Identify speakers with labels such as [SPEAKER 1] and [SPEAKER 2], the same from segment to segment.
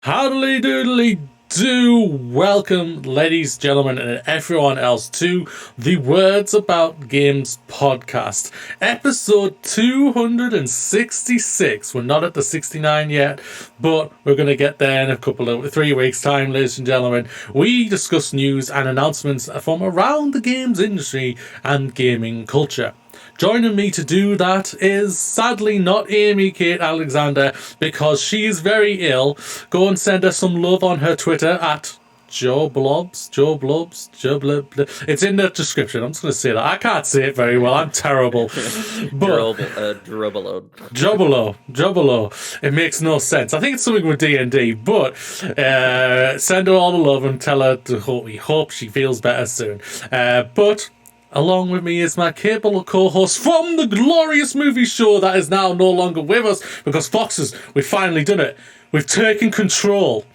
[SPEAKER 1] Howdly doodly do! Welcome, ladies, gentlemen, and everyone else, to the Words About Games podcast, episode 266. We're not at the 69 yet, but we're going to get there in a couple of 3 weeks' time, ladies and gentlemen. We discuss news and announcements from around the games industry and gaming culture. Joining me to do that is sadly not Amy Kate Alexander because she is very ill. Go and send her some love on her Twitter at Joe Blobs. It's in the description. I'm just going to say that. I can't say it very well. I'm terrible. But Jobolo. It makes no sense. I think it's something with D&D. But send her all the love and tell her we hope she feels better soon. But along with me is my capable co-host from the glorious movie show that is now no longer with us because Foxes, we've finally done it. We've taken control.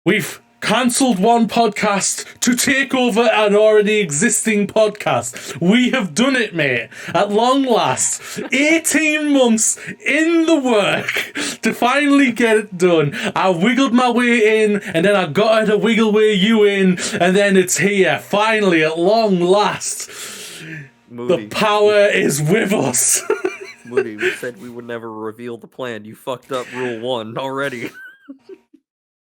[SPEAKER 1] We've cancelled one podcast to take over an already existing podcast. We have done it, mate. At long last. 18 months in the work to finally get it done. I wiggled my way in, and then I got her to wiggle way you in, and then it's here. Finally, at long last. Moody. The power is with us.
[SPEAKER 2] Moody, we said we would never reveal the plan. You fucked up rule 1 already.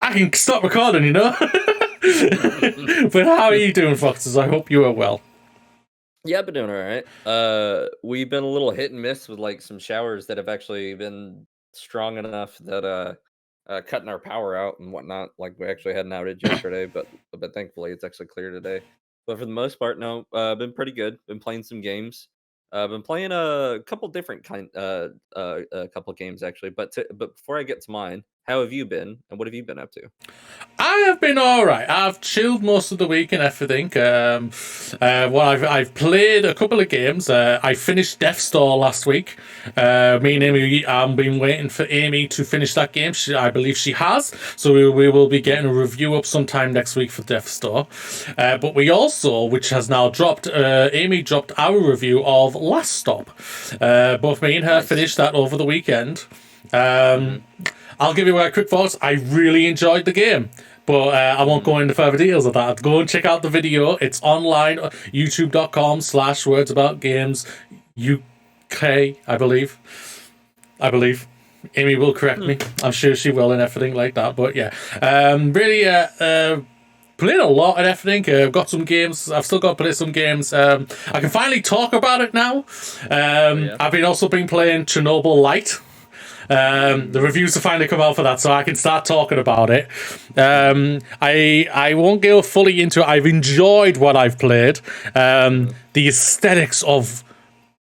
[SPEAKER 1] I can stop recording, you know? But how are you doing, Foxes? I hope you are well.
[SPEAKER 2] Yeah, I've been doing all right. We've been a little hit and miss with like some showers that have actually been strong enough that cutting our power out and whatnot. Like we actually had an outage yesterday, but thankfully it's actually clear today. But for the most part, no, been pretty good. Been playing some games. Been playing a couple different a couple games actually. But before I get to mine, how have you been, and what have you been up to?
[SPEAKER 1] I have been all right. I've chilled most of the week and everything. I've played a couple of games. I finished Death Store last week. Me and Amy, I've been waiting for Amy to finish that game. I believe she has. So we will be getting a review up sometime next week for Death Store. But we also, which has now dropped, Amy dropped our review of Last Stop. Both me and her finished that over the weekend. I'll give you a quick thoughts. I really enjoyed the game, but I won't go into further details of that. Go and check out the video. It's online, youtube.com/wordsaboutgames UK, I believe. Amy will correct me. I'm sure she will and everything like that. But yeah, really played a lot and everything. I've got some games. I've still got to play some games. I can finally talk about it now. I've also been playing Chernobyl Light. The reviews have finally come out for that, so I can start talking about it. I won't go fully into it. I've enjoyed what I've played. The aesthetics of,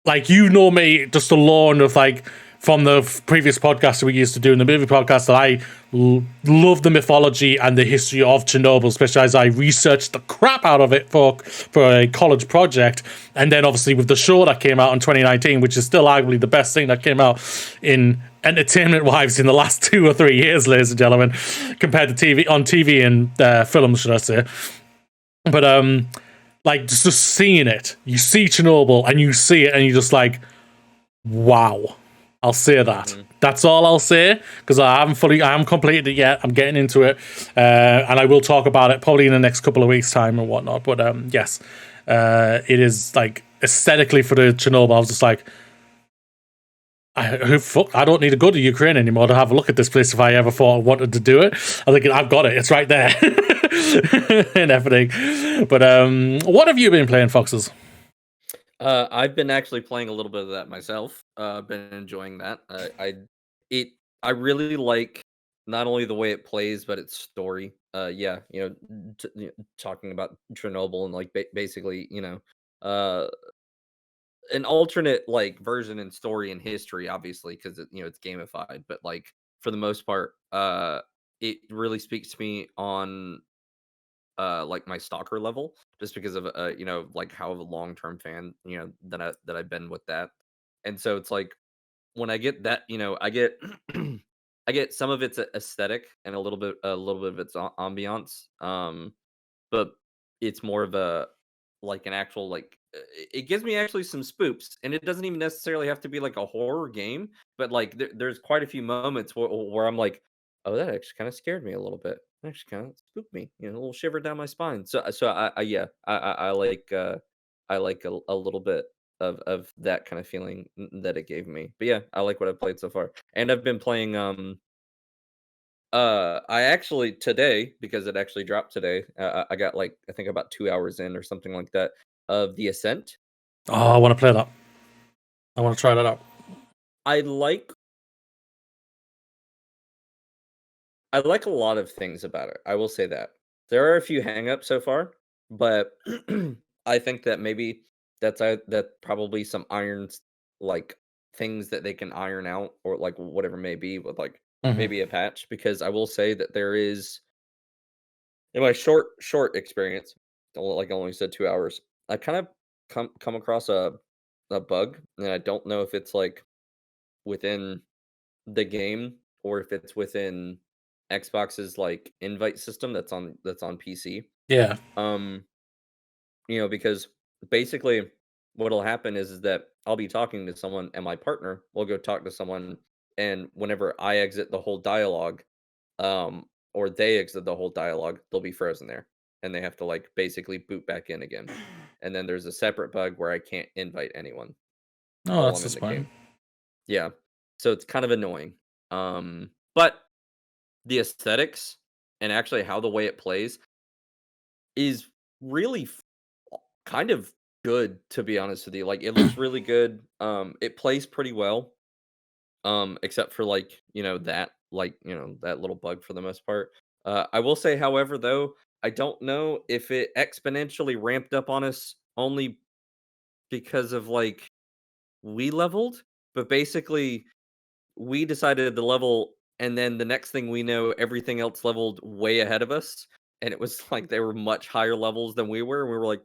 [SPEAKER 1] like, you know me, just alone of, like, from the previous podcast we used to do in the movie podcast, that I love the mythology and the history of Chernobyl, especially as I researched the crap out of it for a college project. And then obviously with the show that came out in 2019, which is still arguably the best thing that came out in entertainment-wise in the last 2 or 3 years, ladies and gentlemen, compared to TV and films, should I say. But like just seeing it, you see Chernobyl and you see it and you're just like, wow. I'll say that. That's all I'll say, because I haven't completed it yet. I'm getting into it, and I will talk about it probably in the next couple of weeks' time and whatnot. But yes, it is like aesthetically for the Chernobyl. I was just like, I don't need to go to Ukraine anymore to have a look at this place if I ever thought I wanted to do it. I think I've got it. It's right there and everything. But what have you been playing, Foxes?
[SPEAKER 2] I've been actually playing a little bit of that myself. Been enjoying that. I really like not only the way it plays, but its story. Yeah, talking about Chernobyl and like basically, an alternate like version and story and history, obviously, because it's gamified. But like for the most part, it really speaks to me on like my stalker level, just because of like how of a long-term fan that I've been with that. And so it's like when I get that, I get I get some of its aesthetic and a little bit of its ambiance, but it's more of a like an actual like it gives me actually some spoops, and it doesn't even necessarily have to be like a horror game, but like there's quite a few moments where I'm like, Oh, that actually kind of scared me a little bit. Actually, kind of spooked me. You know, a little shiver down my spine. So I yeah, I like a little bit of that kind of feeling that it gave me. But yeah, I like what I've played so far, and I've been playing. I actually today, because it actually dropped today. I got like I think about 2 hours in or something like that of the Ascent.
[SPEAKER 1] Oh, I want to play that. I want to try that out.
[SPEAKER 2] I like I like a lot of things about it. I will say that. There are a few hangups so far, but I think that maybe that probably some irons like things that they can iron out or like whatever may be with like
[SPEAKER 1] Hmm.
[SPEAKER 2] maybe a patch because I will say that there is in my short experience, like I only said 2 hours, I kind of come across a bug and I don't know if it's like within the game or if it's within Xbox's like invite system that's on PC.
[SPEAKER 1] Yeah.
[SPEAKER 2] Um, because basically what'll happen is that I'll be talking to someone and my partner will go talk to someone and whenever I exit the whole dialogue, or they exit the whole dialogue, they'll be frozen there and they have to like basically boot back in again. And then there's a separate bug where I can't invite anyone
[SPEAKER 1] Oh,
[SPEAKER 2] while
[SPEAKER 1] that's
[SPEAKER 2] I'm in the
[SPEAKER 1] disappointing.
[SPEAKER 2] game. Yeah. So it's kind of annoying. But the aesthetics and actually how the way it plays is really kind of good to be honest with you. Like it looks really good. It plays pretty well. Except for like, that little bug for the most part. I will say, however, though, I don't know if it exponentially ramped up on us only because of like we leveled, but basically we decided to level, and then the next thing we know, everything else leveled way ahead of us, and it was like they were much higher levels than we were, and we were like,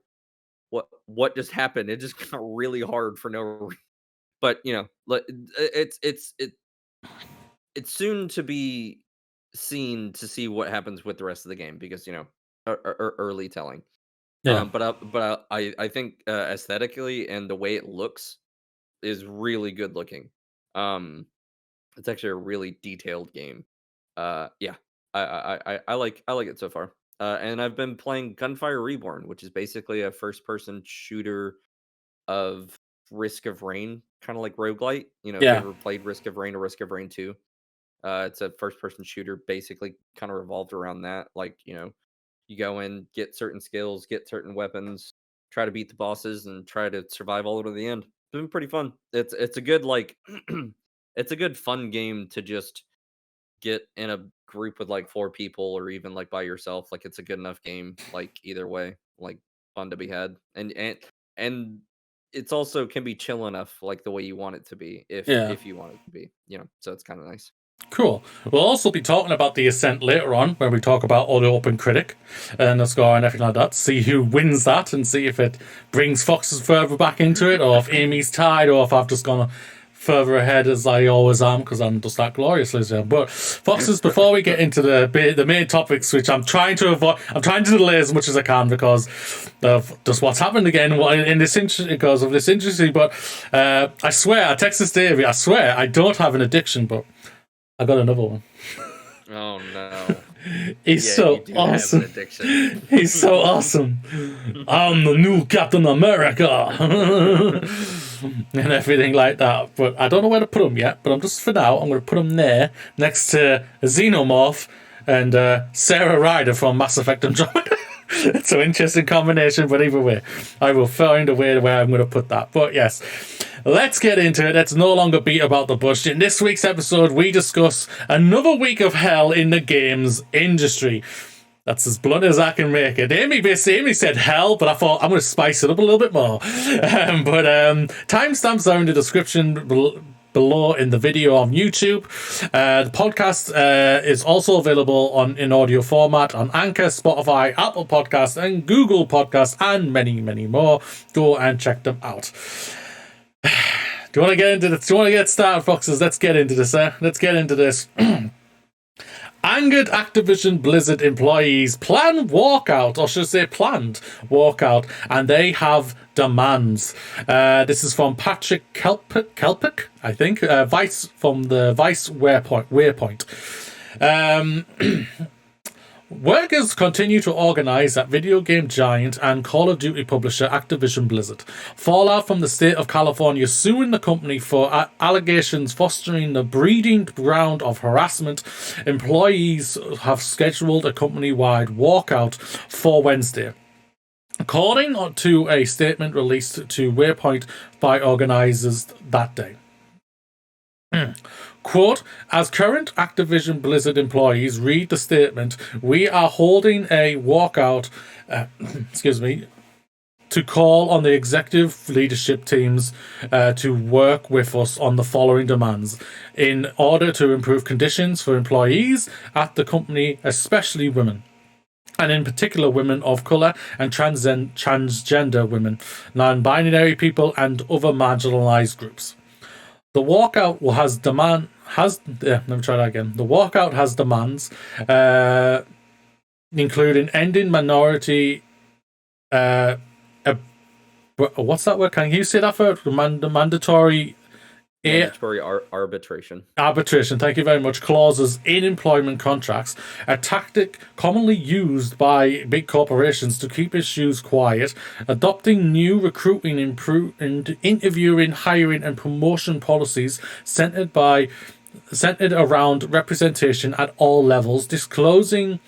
[SPEAKER 2] "What just happened?" It just got really hard for no reason. But like it's soon to be seen to see what happens with the rest of the game because early telling.
[SPEAKER 1] Yeah.
[SPEAKER 2] But I think aesthetically and the way it looks is really good looking. Um, It's actually a really detailed game. Yeah, I like it so far. And I've been playing Gunfire Reborn, which is basically a first-person shooter of Risk of Rain, kind of like roguelite. If you
[SPEAKER 1] Yeah.
[SPEAKER 2] ever played Risk of Rain or Risk of Rain 2, it's a first-person shooter, basically kind of revolved around that. Like you go in, get certain skills, get certain weapons, try to beat the bosses, and try to survive all the way to the end. It's been pretty fun. It's a good like it's a good fun game to just get in a group with like four people or even like by yourself. Like it's a good enough game. Like either way, like fun to be had, and it's also can be chill enough, like the way you want it to be,
[SPEAKER 1] Yeah.
[SPEAKER 2] if you want it to be. So it's kind of nice.
[SPEAKER 1] Cool. We'll also be talking about the Ascent later on when we talk about all the OpenCritic and the score and everything like that. See who wins that and see if it brings Foxes further back into it or if Amy's tied or if I've just gone further ahead as I always am because I'm just that glorious loser. But Foxes, before we get into the main topics, which I'm trying to avoid, I'm trying to delay as much as I can because of just what's happened again in this because of this injury. But I swear, I texted Davey, I swear I don't have an addiction, but I got another one.
[SPEAKER 2] Oh no.
[SPEAKER 1] He's
[SPEAKER 2] Yeah, you
[SPEAKER 1] so
[SPEAKER 2] do have an
[SPEAKER 1] awesome.
[SPEAKER 2] addiction.
[SPEAKER 1] He's so awesome. I'm the new Captain America. And everything like that. But I don't know where to put him yet. But I'm just for now, I'm going to put him there next to Xenomorph and Sarah Ryder from Mass Effect Andromeda. It's an interesting combination, but either way, I will find a way where I'm going to put that. But yes, let's get into it. Let's no longer beat about the bush. In this week's episode, we discuss another week of hell in the games industry. That's as blunt as I can make it. Amy said hell, but I thought I'm going to spice it up a little bit more. Timestamps are in the description below in the video on YouTube. The podcast is also available in audio format on Anchor, Spotify, Apple Podcasts, and Google Podcasts, and many, many more. Go and check them out. Do you want to get into this? Do you want to get started, Foxes? Let's get into this. Let's get into this. Angered Activision Blizzard employees planned walkout, or should I say planned walkout, and they have demands. This is from Patrick Kelpick, I think, Vice from the Vice Waypoint. Um, Workers continue to organize at video game giant and Call of Duty publisher Activision Blizzard. Fallout from the state of California suing the company for allegations fostering the breeding ground of harassment. Employees have scheduled a company-wide walkout for Wednesday. According to a statement released to Waypoint by organizers that day. Quote, as current Activision Blizzard employees read the statement, we are holding a walkout, to call on the executive leadership teams to work with us on the following demands in order to improve conditions for employees at the company, especially women. And in particular, women of colour and transgender women, non-binary people, and other marginalised groups. The walkout let me try that again. The walkout has demands, including ending minority. What's that word? Can you say that for mandatory?
[SPEAKER 2] Mandatory arbitration.
[SPEAKER 1] Arbitration, thank you very much. Clauses in employment contracts, a tactic commonly used by big corporations to keep issues quiet, adopting new recruiting, interviewing, hiring, and promotion policies centered around representation at all levels, disclosing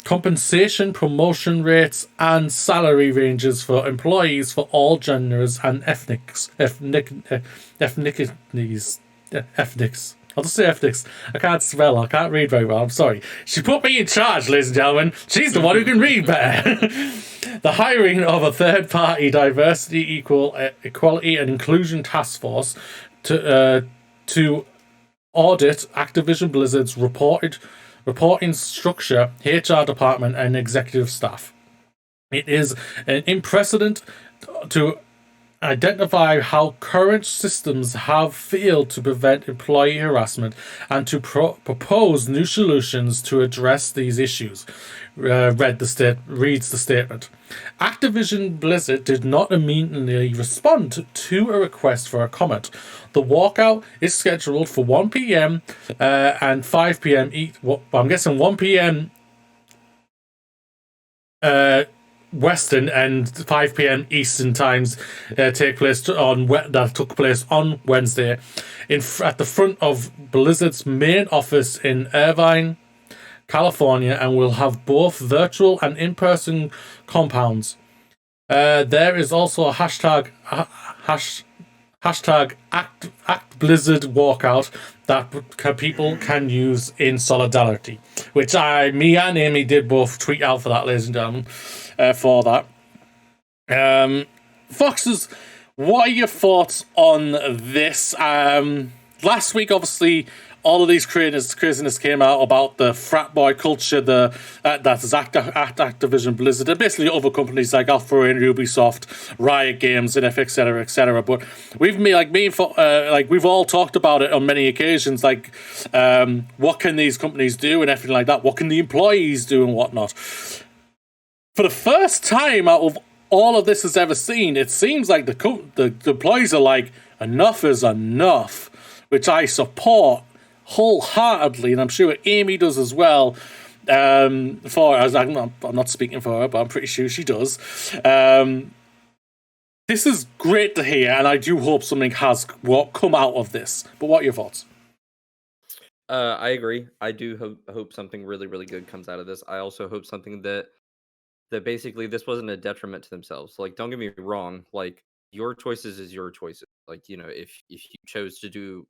[SPEAKER 1] compensation, promotion rates, and salary ranges for employees for all genders and ethnics. I'll just say ethnics. I can't spell. I can't read very well. I'm sorry. She put me in charge, ladies and gentlemen. She's the one who can read better. The hiring of a third-party diversity, equality, and inclusion task force to audit Activision Blizzard's reporting structure, HR department, and executive staff. It is an unprecedented to identify how current systems have failed to prevent employee harassment and to propose new solutions to address these issues. Reads the statement. Activision Blizzard did not immediately respond to a request for a comment. The walkout is scheduled for 1 p.m. And 5 p.m. I'm guessing 1 p.m. Western and 5 p.m. Eastern times that took place on Wednesday at the front of Blizzard's main office in Irvine, California, and will have both virtual and in-person compounds. There is also a hashtag #ActBlizzard walkout that people can use in solidarity, which me and Amy did both tweet out for that, ladies and gentlemen, for that. Foxes, what are your thoughts on this? Last week, obviously, all of these craziness came out about the frat boy culture, that's at Activision Blizzard, and basically other companies like Alpha and Ubisoft, Riot Games, and etc., etc. But we've all talked about it on many occasions. Like, what can these companies do and everything like that? What can the employees do and whatnot? For the first time out of all of this has ever seen, it seems like the employees are like, enough is enough, which I support wholeheartedly, and I'm sure Amy does as well. I'm not speaking for her, but I'm pretty sure she does. This is great to hear, and I do hope something has come out of this. But what are your thoughts?
[SPEAKER 2] I agree. I do hope something really, really good comes out of this. I also hope something that basically this wasn't a detriment to themselves. Like, don't get me wrong. Like, your choices is your choices. Like, if you chose to do,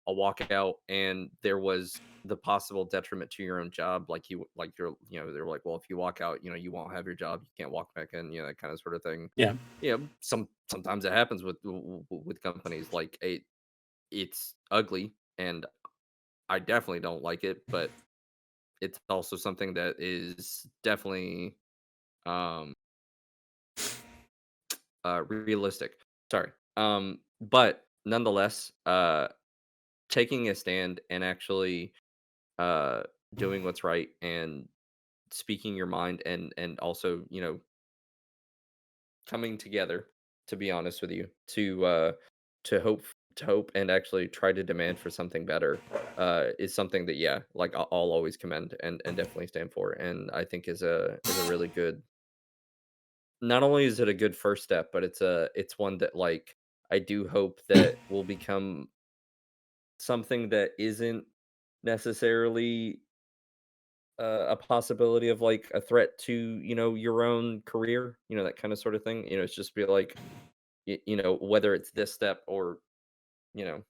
[SPEAKER 2] a walkout and there was the possible detriment to your own job, they're like, well, if you walk out, you won't have your job, you can't walk back in, that kind of sort of thing.
[SPEAKER 1] Yeah.
[SPEAKER 2] Sometimes it happens with companies. Like, it's ugly, and I definitely don't like it, but it's also something that is definitely realistic. Sorry. But nonetheless, taking a stand and actually doing what's right and speaking your mind, and also, coming together, to be honest with you, to hope hope and actually try to demand for something better is something that, yeah, like I'll always commend and definitely stand for, and I think is a really good. Not only is it a good first step, but it's one that, like, I do hope that will become something that isn't necessarily a possibility of, like, a threat to, your own career, that kind of sort of thing. It's just be like, whether it's this step or, you know,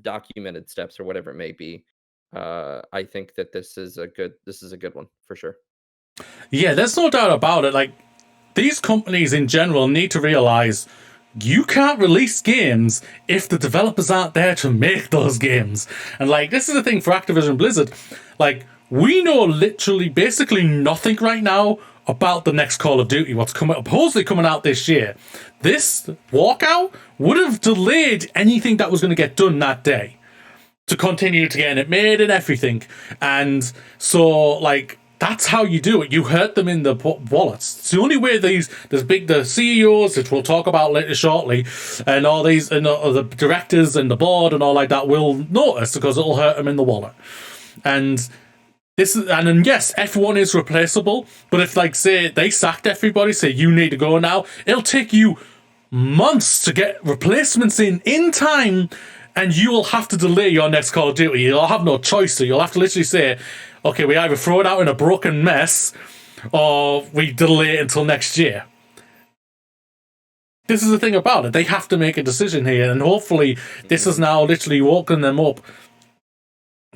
[SPEAKER 2] documented steps or whatever it may be. I think that this is a good one for sure.
[SPEAKER 1] Yeah, there's no doubt about it. Like, these companies in general need to realize you can't release games if the developers aren't there to make those games. And like, this is the thing for Activision Blizzard. Like, we know literally basically nothing right now about the next Call of Duty, what's supposedly coming out this year. This Walkout would have delayed anything that was going to get done that day to continue to getting it made and everything. And so, like, that's how you do it. You hurt them in the wallets. It's the only way the CEOs, which we'll talk about later shortly, and all these, and the directors and the board and all like that will notice, because it'll hurt them in the wallet. And then yes, everyone is replaceable. But if, like, say they sacked everybody, say you need to go now, it'll take you months to get replacements in time, and you will have to delay your next Call of Duty. You'll have no choice. So you'll have to literally say, okay, we either throw it out in a broken mess or we delay it until next year. This is the thing about it. They have to make a decision here, and hopefully this is now literally woken them up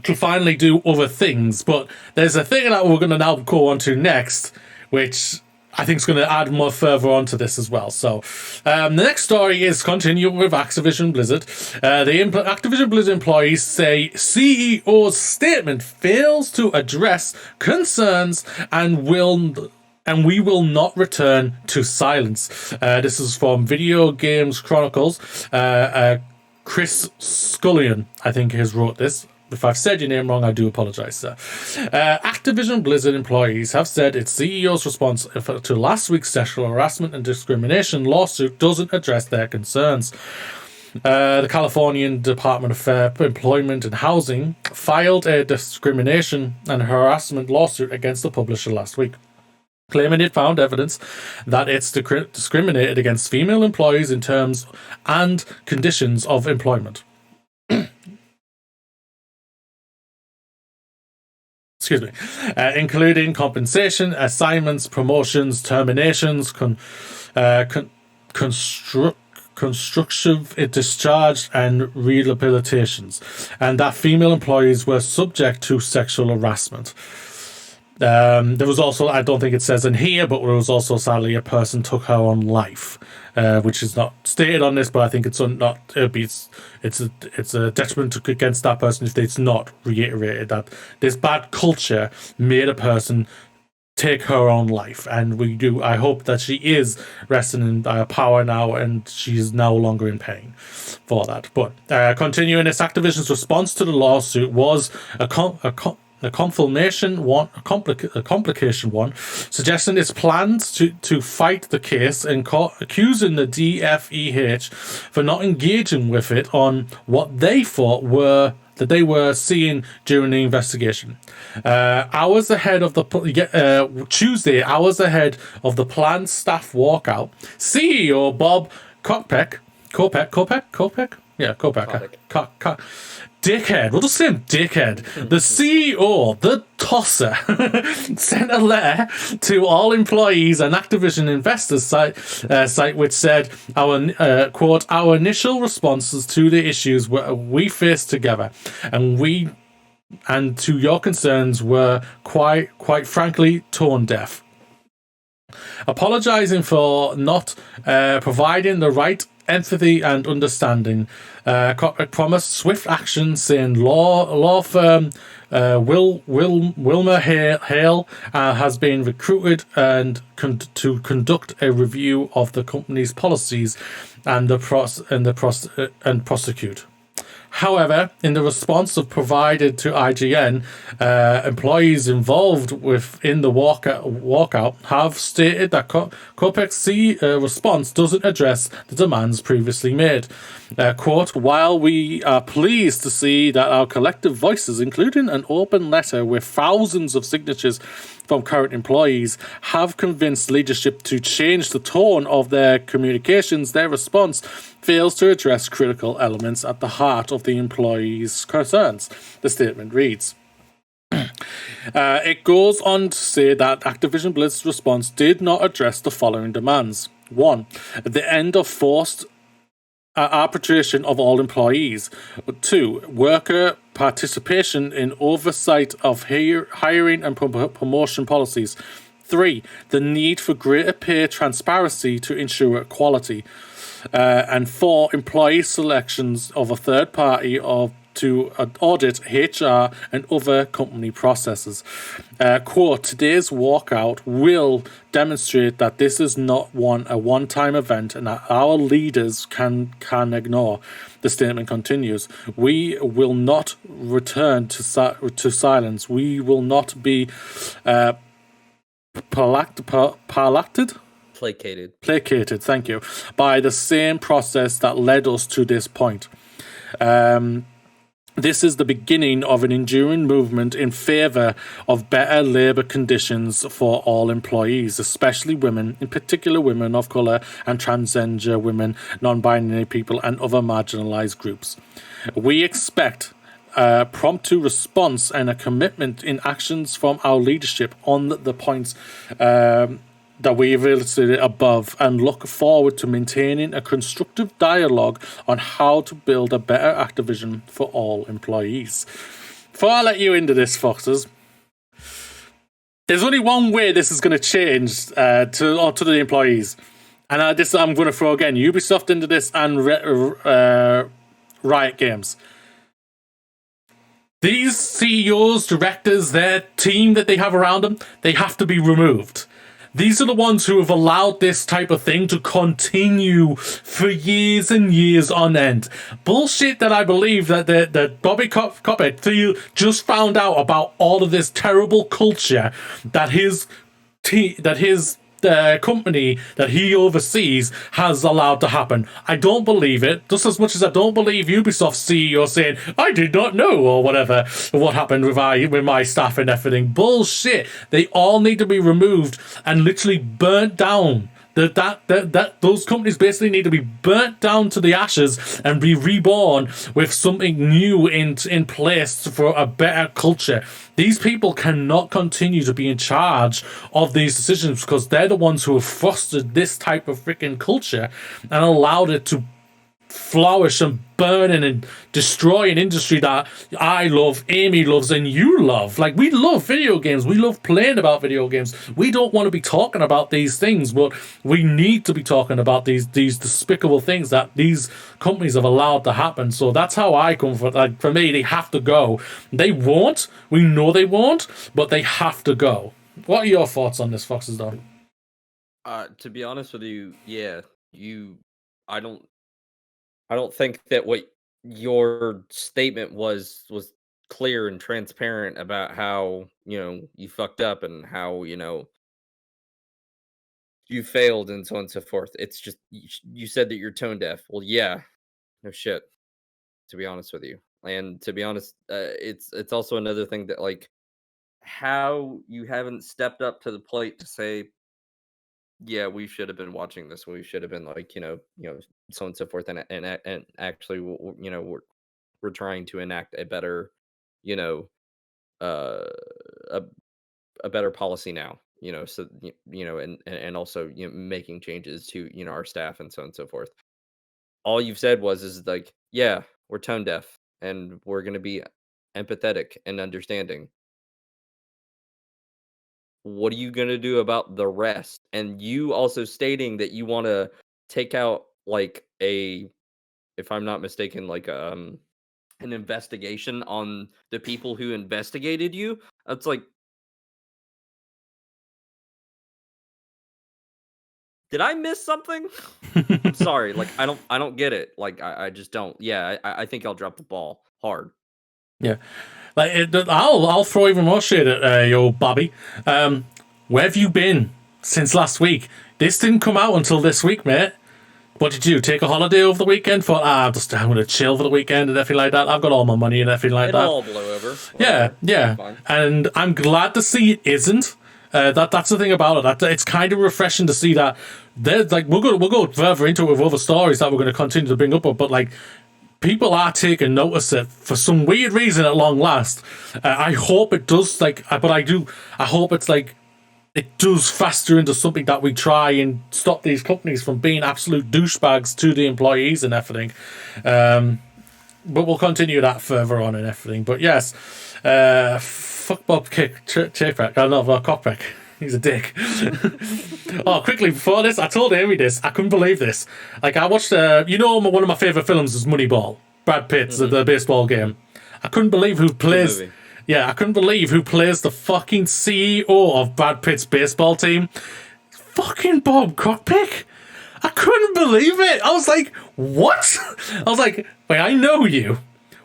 [SPEAKER 1] to finally do other things. But there's a thing that we're going to now go on to next, which I think is going to add more further on to this as well. So the next story is continuing with Activision Blizzard. The Activision Blizzard employees say CEO's statement fails to address concerns and we will not return to silence. This is from Video Games Chronicles. Chris Scullion, I think, has wrote this. If I've said your name wrong, I do apologise, sir. Activision Blizzard employees have said its CEO's response to last week's sexual harassment and discrimination lawsuit doesn't address their concerns. The Californian Department of Employment and Housing filed a discrimination and harassment lawsuit against the publisher last week, claiming it found evidence that it's discriminated against female employees in terms and conditions of employment. Excuse me, including compensation, assignments, promotions, terminations, constructive discharge, and rehabilitations, and that female employees were subject to sexual harassment. There was also, I don't think it says in here, but there was also, sadly, a person took her own life, which is not stated on this, but I think it's a detriment against that person if it's not reiterated that this bad culture made a person take her own life. And I hope that she is resting in power now, and she is no longer in pain for that. But continuing, this Activision's response to the lawsuit was a complication one, suggesting its plans to fight the case and accusing the DFEH for not engaging with it on what they thought that they were seeing during the investigation. Hours ahead of the Tuesday, hours ahead of the planned staff walkout, CEO Bob Kopek. Dickhead. We'll just say him Dickhead. The CEO, the tosser, sent a letter to all employees and Activision investors site which said, quote, our initial responses to the issues we faced together and to your concerns were quite frankly tone deaf. Apologizing for not providing the right empathy and understanding. Promised swift action, saying law firm Wilmer Hale has been recruited and to conduct a review of the company's policies and prosecute. However, in the response of provided to IGN, employees involved within the walkout have stated that Copec's response doesn't address the demands previously made. Quote, while we are pleased to see that our collective voices, including an open letter with thousands of signatures from current employees, have convinced leadership to change the tone of their communications, their response fails to address critical elements at the heart of the employees' concerns, the statement reads. It goes on to say that Activision Blizzard's response did not address the following demands. 1. The end of forced arbitration of all employees. 2. Worker participation in oversight of hiring and promotion policies. 3. The need for greater pay transparency to ensure equality. And 4. Employee selections of a third party to audit HR and other company processes. Quote, today's walkout will demonstrate that this is not a one-time event and that our leaders can ignore. The statement continues, we will not return to silence. We will not be placated, thank you, by the same process that led us to this point. This is the beginning of an enduring movement in favour of better labour conditions for all employees, especially women, in particular women of colour and transgender women, non-binary people and other marginalised groups. We expect a prompt response and a commitment in actions from our leadership on the points that we've illustrated above, and look forward to maintaining a constructive dialogue on how to build a better Activision for all employees. Before I let you into this, Foxes, there's only one way this is going to change to the employees. And I'm going to throw again Ubisoft into this and Riot Games. These CEOs, directors, their team that they have around them, they have to be removed. These are the ones who have allowed this type of thing to continue for years and years on end. Bullshit that I believe that Bobby Kotick just found out about all of this terrible culture that his company that he oversees has allowed to happen. I don't believe it, just as much as I don't believe Ubisoft's CEO saying, I did not know, or whatever, what happened with my staff and everything. Bullshit. They all need to be removed and literally burnt down. Those companies basically need to be burnt down to the ashes and be reborn with something new in place for a better culture. These people cannot continue to be in charge of these decisions because they're the ones who have fostered this type of freaking culture and allowed it to flourish and burn and destroy an industry that I love, Amy loves, and you love. Like, we love video games. We love playing about video games. We don't want to be talking about these things, but we need to be talking about these despicable things that these companies have allowed to happen. So that's how I come for. Like, for me, they have to go. They won't. We know they won't, but they have to go. What are your thoughts on this, Foxes, though?
[SPEAKER 2] To be honest with you, yeah, I don't think that what your statement was clear and transparent about how, you fucked up and how, you failed and so on and so forth. It's just you said that you're tone deaf. Well, yeah, no shit, to be honest with you. And to be honest, it's also another thing that, like, how you haven't stepped up to the plate to say, yeah, we should have been watching this. We should have been, like, so on and so forth, and actually, we're trying to enact a better, you know, uh, a a better policy now. So and also, making changes to, our staff and so on and so forth. All you've said is like, yeah, we're tone deaf and we're gonna be empathetic and understanding. What are you gonna do about the rest? And you also stating that you want to take out, like, if I'm not mistaken, like, an investigation on the people who investigated you. It's like, did I miss something? I'm sorry. Like, I don't get it. Like, I just don't. Yeah, I think I'll drop the ball hard.
[SPEAKER 1] Yeah. Like, I'll throw even more shade at yo, Bobby. Where have you been since last week? This didn't come out until this week, mate. What did you do? Take a holiday over the weekend? Thought, I'm going to chill for the weekend and everything like that. I've got all my money and everything like that.
[SPEAKER 2] It all blew over.
[SPEAKER 1] Yeah. And I'm glad to see it isn't. That's the thing about it. It's kind of refreshing to see that. Like, we'll go further into it with other stories that we're going to continue to bring up, but like, people are taking notice of it for some weird reason at long last. I hope it does, like, I hope it's like, it does faster into something that we try and stop these companies from being absolute douchebags to the employees and everything. But we'll continue that further on and everything. But yes, fuck Bob Chapek. I don't know, Cockpeck. He's a dick. Oh, quickly, before this, I told Amy this. I couldn't believe this. Like, I watched, one of my favourite films is Moneyball. Brad Pitt's the baseball game. I couldn't believe who plays... Yeah, I couldn't believe who plays the fucking CEO of Brad Pitt's baseball team. Fucking Bob Cockpick. I couldn't believe it. I was like, what? I was like, wait, I know you.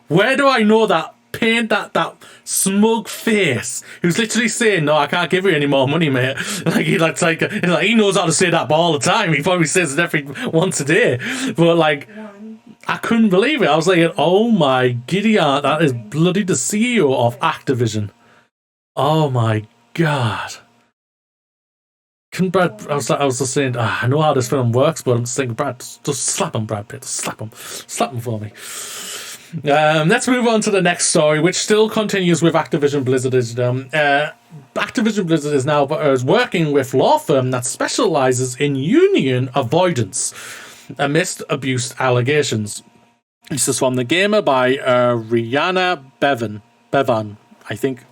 [SPEAKER 1] Where do I know that paint, that smug face who's literally saying, no, I can't give you any more money, mate. Like, he knows how to say that all the time. He probably says it once a day. But like... I couldn't believe it. I was like, oh my giddy aunt, that is bloody the CEO of Activision. Oh my god. Couldn't Brad... I was just saying, I know how this film works, but I'm just thinking, Brad, just slap him, Brad Pitt. Slap him. Slap him for me. Let's move on to the next story, which still continues with Activision Blizzard. Activision Blizzard is now working with law firm that specializes in union avoidance amidst abuse allegations. This is from The Gamer by Rihanna Bevan, I think.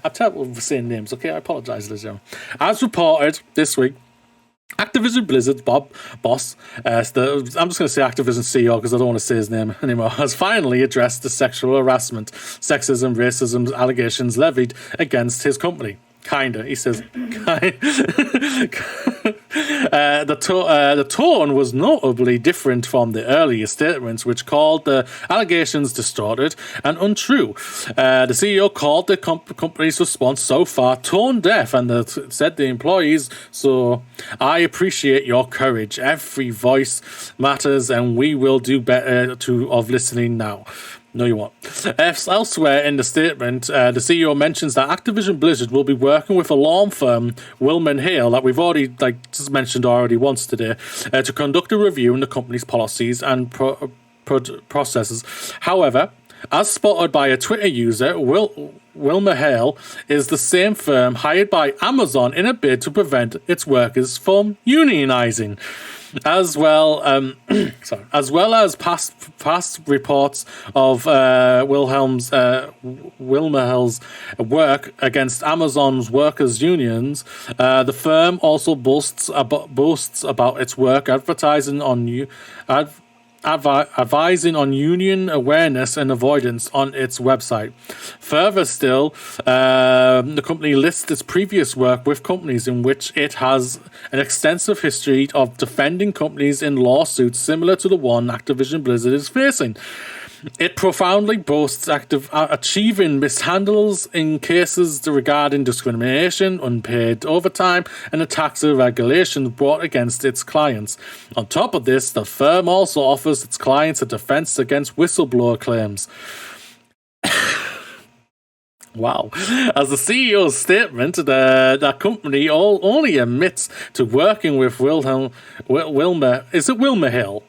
[SPEAKER 1] I'm terrible with saying names, okay? I apologise, Liz. As reported this week, Activision Blizzard's boss, I'm just going to say Activision CEO because I don't want to say his name anymore, has finally addressed the sexual harassment, sexism, racism allegations levied against his company. Kinda, he says. The tone was notably different from the earlier statements, which called the allegations distorted and untrue. The CEO called the company's response so far tone deaf and said the employees, so I appreciate your courage. Every voice matters and we will do better of listening now. No, you won't. Elsewhere in the statement, the CEO mentions that Activision Blizzard will be working with a law firm, Wilman Hale, that we've already just mentioned once today, to conduct a review in the company's policies and processes. However, as spotted by a Twitter user, Wilmer Hale is the same firm hired by Amazon in a bid to prevent its workers from unionizing. As well as past reports of Wilmerhel's work against Amazon's workers' unions, the firm also boasts about its work advising on union awareness and avoidance on its website. Further still, the company lists its previous work with companies in which it has an extensive history of defending companies in lawsuits similar to the one Activision Blizzard is facing. It profoundly boasts achieving mishandles in cases regarding discrimination, unpaid overtime, and attacks and regulations brought against its clients. On top of this, the firm also offers its clients a defense against whistleblower claims. Wow. As the CEO's statement, the company only admits to working with Wilmer. Is it Wilmer Hill?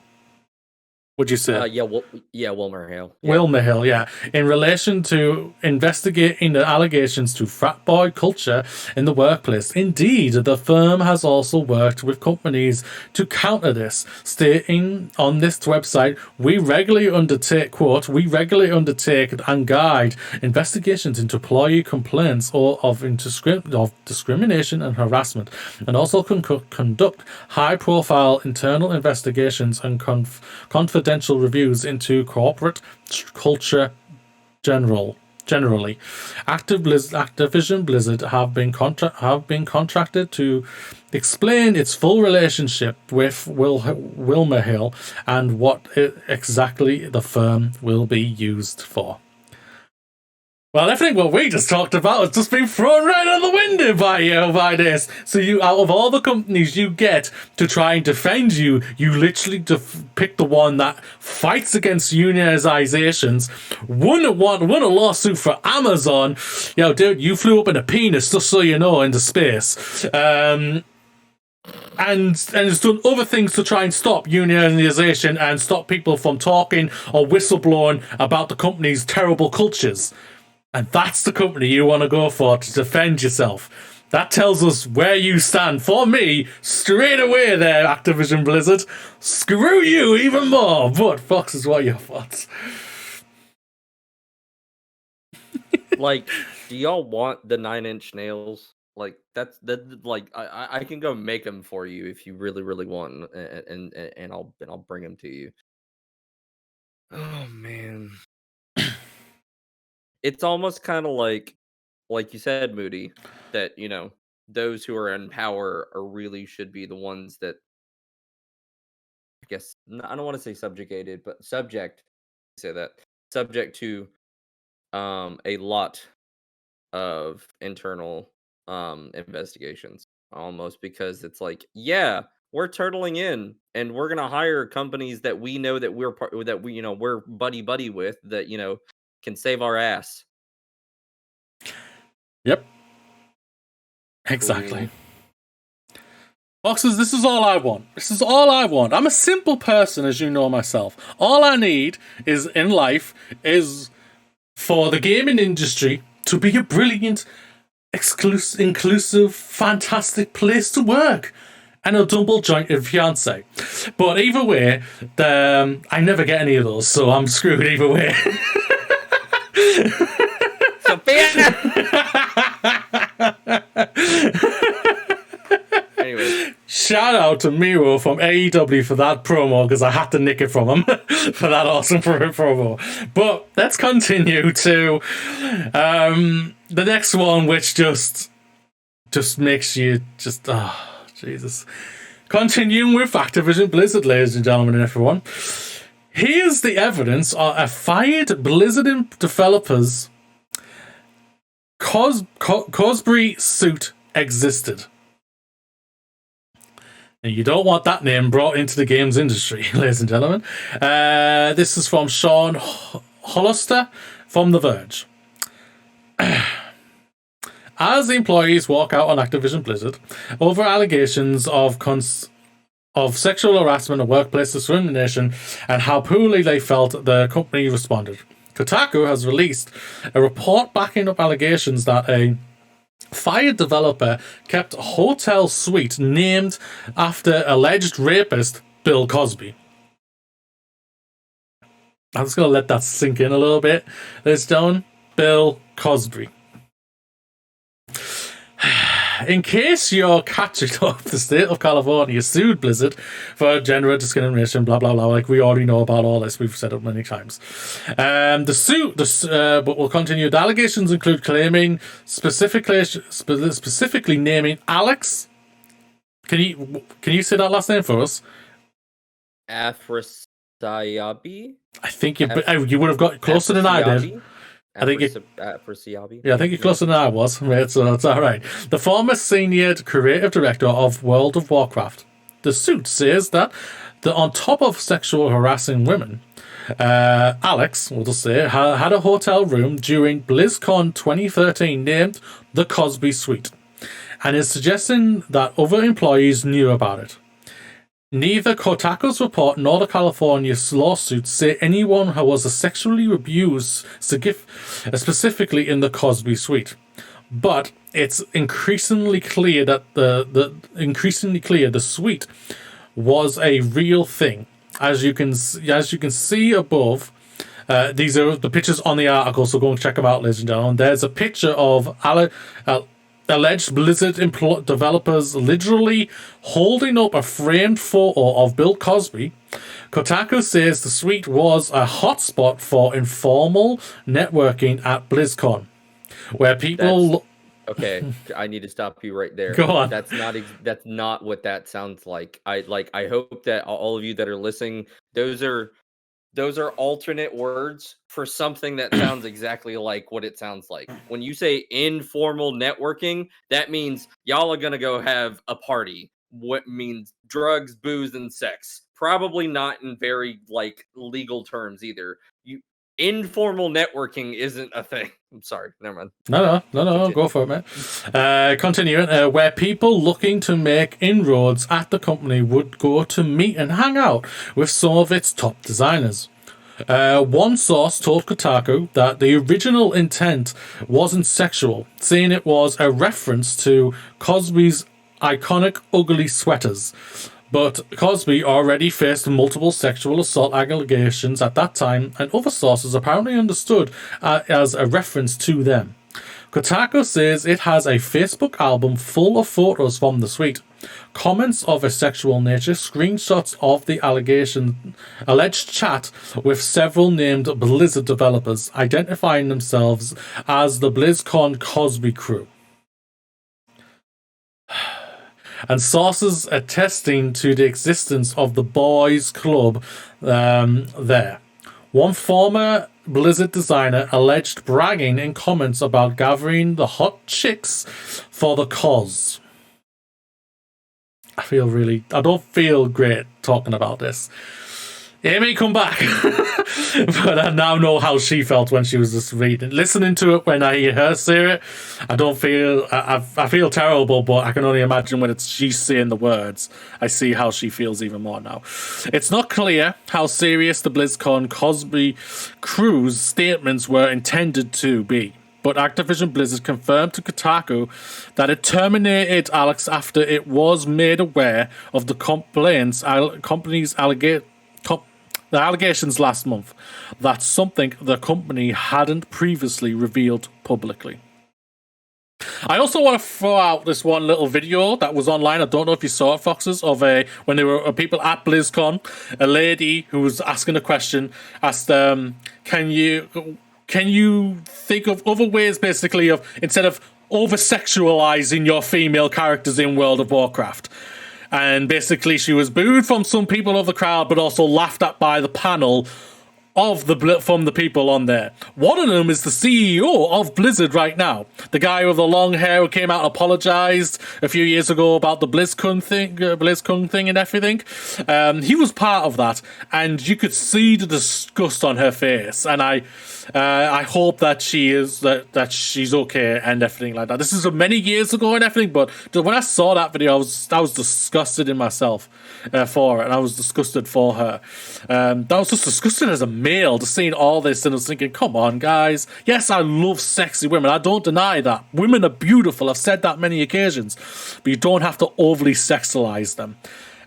[SPEAKER 1] Would you say?
[SPEAKER 2] Wilmer Hale.
[SPEAKER 1] Yeah. Wilmer Hill, yeah. In relation to investigating the allegations to frat boy culture in the workplace. Indeed, the firm has also worked with companies to counter this, stating on this website, we regularly undertake and guide investigations into employee complaints or of discrimination and harassment, and also conduct high-profile internal investigations and confidential reviews into corporate culture general. Generally, Activision Blizzard have been contracted to explain its full relationship with Wilmer Hill and what exactly the firm will be used for. Well, everything what we just talked about has just been thrown right out the window by this. So out of all the companies you get to try and defend you literally pick the one that fights against unionizations, won a lawsuit for Amazon. Dude, you flew up in a penis, just so you know, into space. And it's done other things to try and stop unionization and stop people from talking or whistleblowing about the company's terrible cultures. And that's the company you want to go for to defend yourself. That tells us where you stand. For me, straight away there, Activision Blizzard. Screw you even more. But Foxes, what are your thoughts?
[SPEAKER 2] Like, do y'all want the 9-inch nails? Like, that's like I can go make them for you if you really, really want, and I'll bring them to you. Oh man. It's almost kind of like you said, Moody, that, those who are in power really should be the ones that, I guess, I don't want to say subjugated, but subject to a lot of internal investigations, almost, because it's like, yeah, we're turtling in and we're gonna hire companies that we know that we're buddy with, that can save our ass.
[SPEAKER 1] Yep. Exactly. Foxes, this is all I want. I'm a simple person, as you know myself. All I need in life is for the gaming industry to be a brilliant, inclusive, fantastic place to work. And a double-jointed fiance. But either way, I never get any of those, so I'm screwed either way.
[SPEAKER 2] Anyway,
[SPEAKER 1] shout out to Miro from AEW for that promo, because I had to nick it from him for that awesome promo. But let's continue to the next one, which just makes you just Jesus. Continuing with Activision Blizzard, ladies and gentlemen and everyone. Here's the evidence of a fired Blizzard developers Cosby Suite existed. And you don't want that name brought into the games industry, ladies and gentlemen. This is from Sean Hollister from The Verge. As the employees walk out on Activision Blizzard over allegations of sexual harassment and workplace discrimination and how poorly they felt, the company responded. Kotaku has released a report backing up allegations that a fired developer kept a hotel suite named after alleged rapist Bill Cosby. I'm just going to let that sink in a little bit. Ladies and gentlemen, Bill Cosby. In case you're catching up, the state of California sued Blizzard for gender discrimination, blah, blah, blah. Like, we already know about all this. We've said it many times. The suit, but we'll continue. The allegations include claiming specifically naming Alex. Can you say that last name for us?
[SPEAKER 2] Afrasiabi?
[SPEAKER 1] I think you would have got closer than I did. I think you're closer than I was. Right, so that's all right. The former senior creative director of World of Warcraft. The suit says that on top of sexual harassing women, Alex, we'll just say, had a hotel room during BlizzCon 2013 named the Cosby Suite, and is suggesting that other employees knew about it. Neither Kotaku's report nor the California lawsuit say anyone who was sexually abused specifically in the Cosby Suite, but it's increasingly clear that the suite was a real thing. As you can see above, these are the pictures on the article, so go and check them out, ladies and gentlemen. There's a picture of alleged Blizzard developers literally holding up a framed photo of Bill Cosby, Kotaku says the suite was a hotspot for informal networking at BlizzCon, where people...
[SPEAKER 2] Okay, I need to stop you right there.
[SPEAKER 1] Go on.
[SPEAKER 2] That's not what that sounds like. I hope that all of you that are listening, those are alternate words for something that sounds exactly like what it sounds like. When you say informal networking, that means y'all are gonna go have a party. What means drugs, booze, and sex. Probably not in very legal terms either. Informal networking isn't a thing. I'm sorry. Never mind.
[SPEAKER 1] No, go for it, mate. Continuing, where people looking to make inroads at the company would go to meet and hang out with some of its top designers. One source told Kotaku that the original intent wasn't sexual, saying it was a reference to Cosby's iconic ugly sweaters. But Cosby already faced multiple sexual assault allegations at that time, and other sources apparently understood as a reference to them. Kotaku says it has a Facebook album full of photos from the suite, comments of a sexual nature, screenshots of the alleged chat with several named Blizzard developers, identifying themselves as the BlizzCon Cosby crew. And sources attesting to the existence of the boys' club there. One former Blizzard designer alleged bragging in comments about gathering the hot chicks for the cause. I don't feel great talking about this. It may come back, but I now know how she felt when she was just listening to it. When I hear her say it, I don't feel. I feel terrible, but I can only imagine when she's saying the words. I see how she feels even more now. It's not clear how serious the BlizzCon Cosby crew's statements were intended to be, but Activision Blizzard confirmed to Kotaku that it terminated Alex after it was made aware of the company's allegations last month. That's something the company hadn't previously revealed publicly. I also want to throw out this one little video that was online. I don't know if you saw it, Foxes, of when there were people at BlizzCon. A lady who was asking a question asked, "Can you think of other ways, basically, of instead of over-sexualizing your female characters in World of Warcraft?" And basically, she was booed from some people of the crowd, but also laughed at by the panel from the people on there. One of them is the CEO of Blizzard right now. The guy with the long hair who came out and apologized a few years ago about the BlizzCon thing and everything. He was part of that, and you could see the disgust on her face. And I hope that that she's okay and everything like that. This is many years ago and everything, but when I saw that video, I was disgusted in myself for it, and I was disgusted for her. That was just disgusted as a male to seeing all this, and I was thinking, come on, guys. Yes, I love sexy women. I don't deny that. Women are beautiful. I've said that many occasions, but you don't have to overly sexualize them.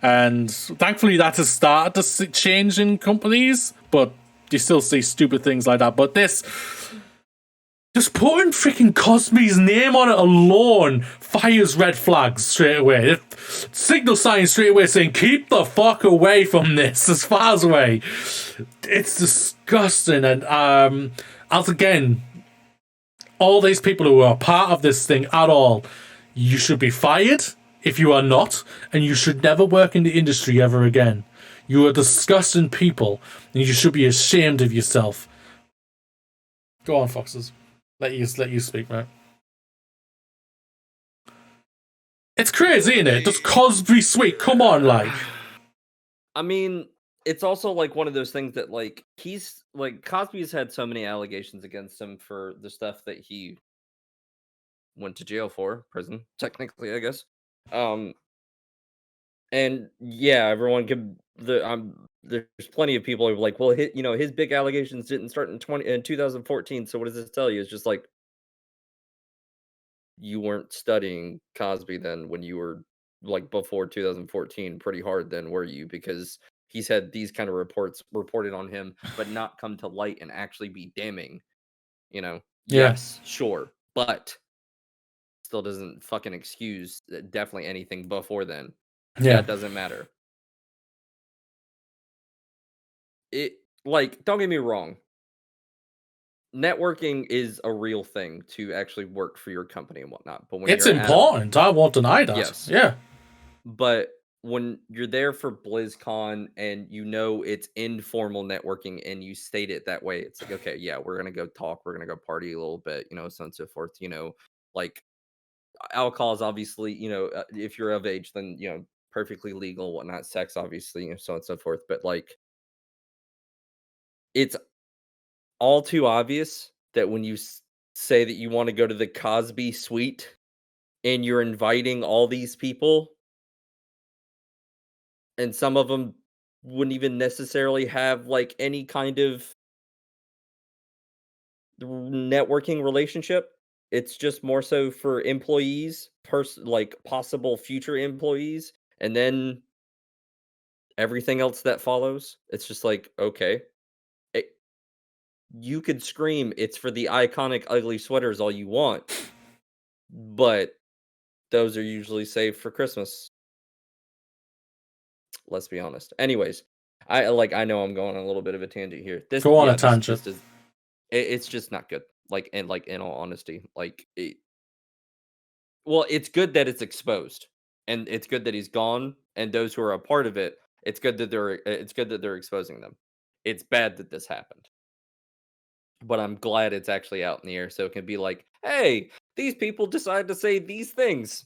[SPEAKER 1] And thankfully, that has started to change in companies, but you still see stupid things like that. But this, just putting freaking Cosby's name on it alone fires red flags straight away. It signal signs straight away saying, keep the fuck away from this, as far as away. It's disgusting. And as again, all these people who are part of this thing at all, you should be fired if you are not, and you should never work in the industry ever again. You are disgusting people, and you should be ashamed of yourself. Go on, Foxes. Let you speak, mate. It's crazy, isn't it? Just Cosby Suite. Come on, like.
[SPEAKER 2] I mean, it's also one of those things that he's Cosby's had so many allegations against him for the stuff that he went to jail for, prison, technically, I guess. And yeah, everyone could there's plenty of people who are like, well, his big allegations didn't start in 2014. So what does this tell you? It's just you weren't studying Cosby then when you were before 2014 pretty hard then, were you? Because he's had these kind of reports reported on him, but not come to light and actually be damning.
[SPEAKER 1] Yeah.
[SPEAKER 2] Yes, sure, but still doesn't fucking excuse definitely anything before then.
[SPEAKER 1] Yeah,
[SPEAKER 2] that doesn't matter. don't get me wrong. Networking is a real thing to actually work for your company and whatnot. But when
[SPEAKER 1] It's
[SPEAKER 2] you're at a
[SPEAKER 1] important. I won't deny that.
[SPEAKER 2] yes,
[SPEAKER 1] Yeah.
[SPEAKER 2] but when you're there for BlizzCon and it's informal networking and you state it that way, it's like, okay, yeah, we're gonna go talk, we're gonna go party a little bit, so on and so forth. Like alcohol is obviously, if you're of age, then perfectly legal, whatnot. Sex, obviously, so on and so forth. But like, it's all too obvious that when you say that you want to go to the Cosby Suite and you're inviting all these people, and some of them wouldn't even necessarily have like any kind of networking relationship. It's just more so for employees, like possible future employees, and then everything else that follows. It's just like, okay, you could scream it's for the iconic ugly sweaters all you want, but those are usually saved for Christmas. Let's be honest. Anyways, I know I'm going on a little bit of a tangent here.
[SPEAKER 1] Go on a tangent.
[SPEAKER 2] It's just not good. Like, and like, in all honesty, well, it's good that it's exposed, and it's good that he's gone, and those who are a part of it, it's good that they're exposing them. It's bad that this happened, but I'm glad it's actually out in the air, so it can be like, hey, these people decide to say these things,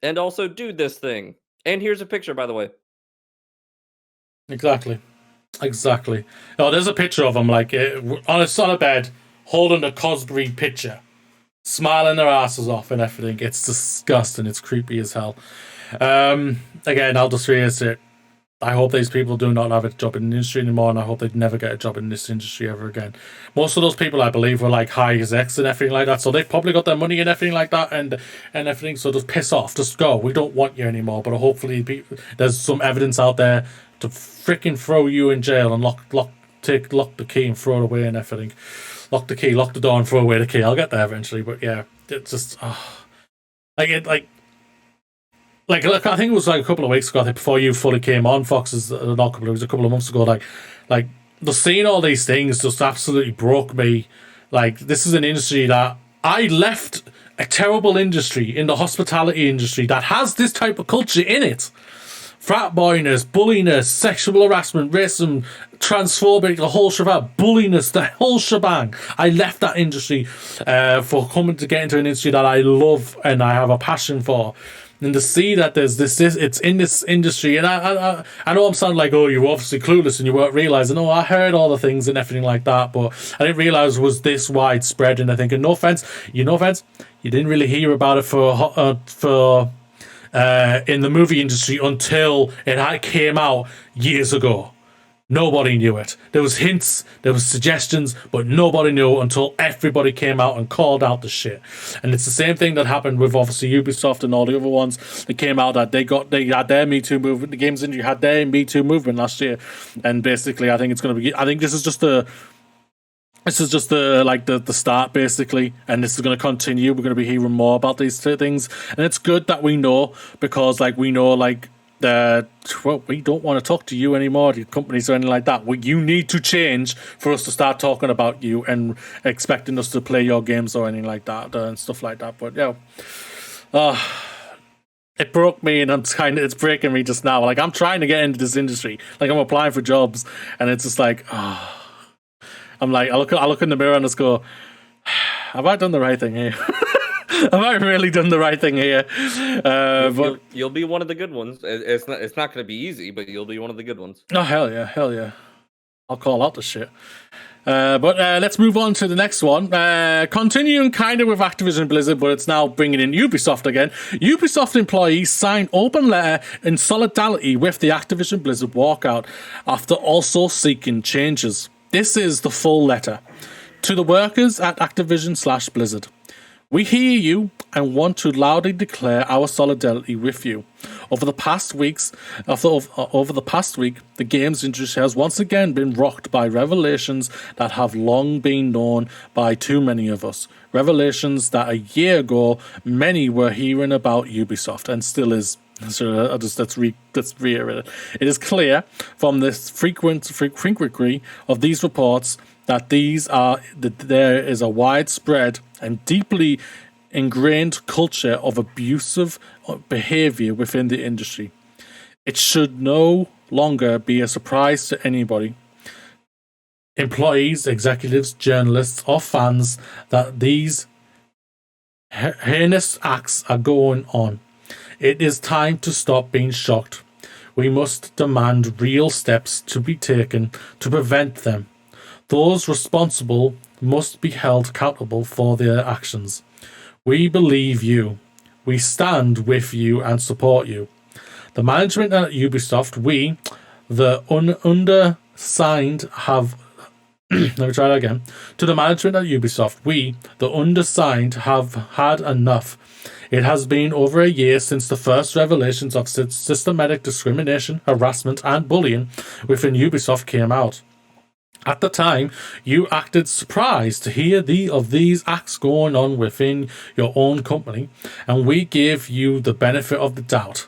[SPEAKER 2] and also do this thing. And here's a picture, by the way.
[SPEAKER 1] Exactly. Oh, there's a picture of them like on a bed, holding a Cosby picture, smiling their asses off and everything. It's disgusting. It's creepy as hell. Again, I'll just reiterate. I hope these people do not have a job in the industry anymore, and I hope they never get a job in this industry ever again. Most of those people, I believe, were like high execs and everything like that, so they've probably got their money and everything like that, and everything. So just piss off, just go. We don't want you anymore. But hopefully, there's some evidence out there to freaking throw you in jail and lock the key and throw it away and everything. Lock the key, lock the door, and throw away the key. I'll get there eventually, but yeah, it's just Look, I think it was like a couple of weeks ago, I think, before you fully came on, Fox's, not it was a couple of months ago, like the seeing all these things just absolutely broke me. Like, this is an industry that I left, a terrible industry in the hospitality industry that has this type of culture in it. Frat boyness, bulliness, sexual harassment, racism, transphobic, the whole shebang, bulliness, the whole shebang. I left that industry for coming to get into an industry that I love and I have a passion for. And to see that there's this it's in this industry, and I know I'm sounding like, oh, you're obviously clueless and you weren't realising, I heard all the things and everything like that, but I didn't realise it was this widespread. And I think, and no offence, you didn't really hear about it for in the movie industry until it came out years ago. Nobody knew it. There was hints, there was suggestions, but nobody knew until everybody came out and called out the shit. And it's the same thing that happened with obviously Ubisoft and all the other ones that came out, that they had their Me Too movement. The games industry had their Me Too movement last year, and basically, I think this is just the start, basically, and this is going to continue. We're going to be hearing more about these two things, and it's good that we know, because we know we don't want to talk to you anymore, the companies or anything like that. You need to change for us to start talking about you and expecting us to play your games or anything like that and stuff like that. But it broke me, and it's breaking me just now. Like, I'm trying to get into this industry, like I'm applying for jobs, and it's just like, I'm like, I look in the mirror and just go, have I done the right thing here? Have I really done the right thing here? But
[SPEAKER 2] you'll be one of the good ones. It's not going to be easy, but you'll be one of the good ones.
[SPEAKER 1] Oh, hell yeah. I'll call out the shit. But let's move on to the next one. Continuing kind of with Activision Blizzard, but it's now bringing in Ubisoft again. Ubisoft employees signed open letter in solidarity with the Activision Blizzard walkout after also seeking changes. This is the full letter. To the workers at Activision/Blizzard. We hear you and want to loudly declare our solidarity with you. Over the past week, the games industry has once again been rocked by revelations that have long been known by too many of us. Revelations that a year ago many were hearing about Ubisoft, and still is So let's reiterate it. It is clear from this frequency of these reports that there is a widespread and deeply ingrained culture of abusive behavior within the industry. It should no longer be a surprise to anybody, employees, executives, journalists, or fans, that these heinous acts are going on. It is time to stop being shocked. We must demand real steps to be taken to prevent them. Those responsible must be held accountable for their actions. We believe you. We stand with you and support you. The management at Ubisoft, we, the undersigned, have... Let me try that again. To the management at Ubisoft, we, the undersigned, have had enough. It has been over a year since the first revelations of systematic discrimination, harassment, and bullying within Ubisoft came out. At the time, you acted surprised to hear of these acts going on within your own company, and we gave you the benefit of the doubt.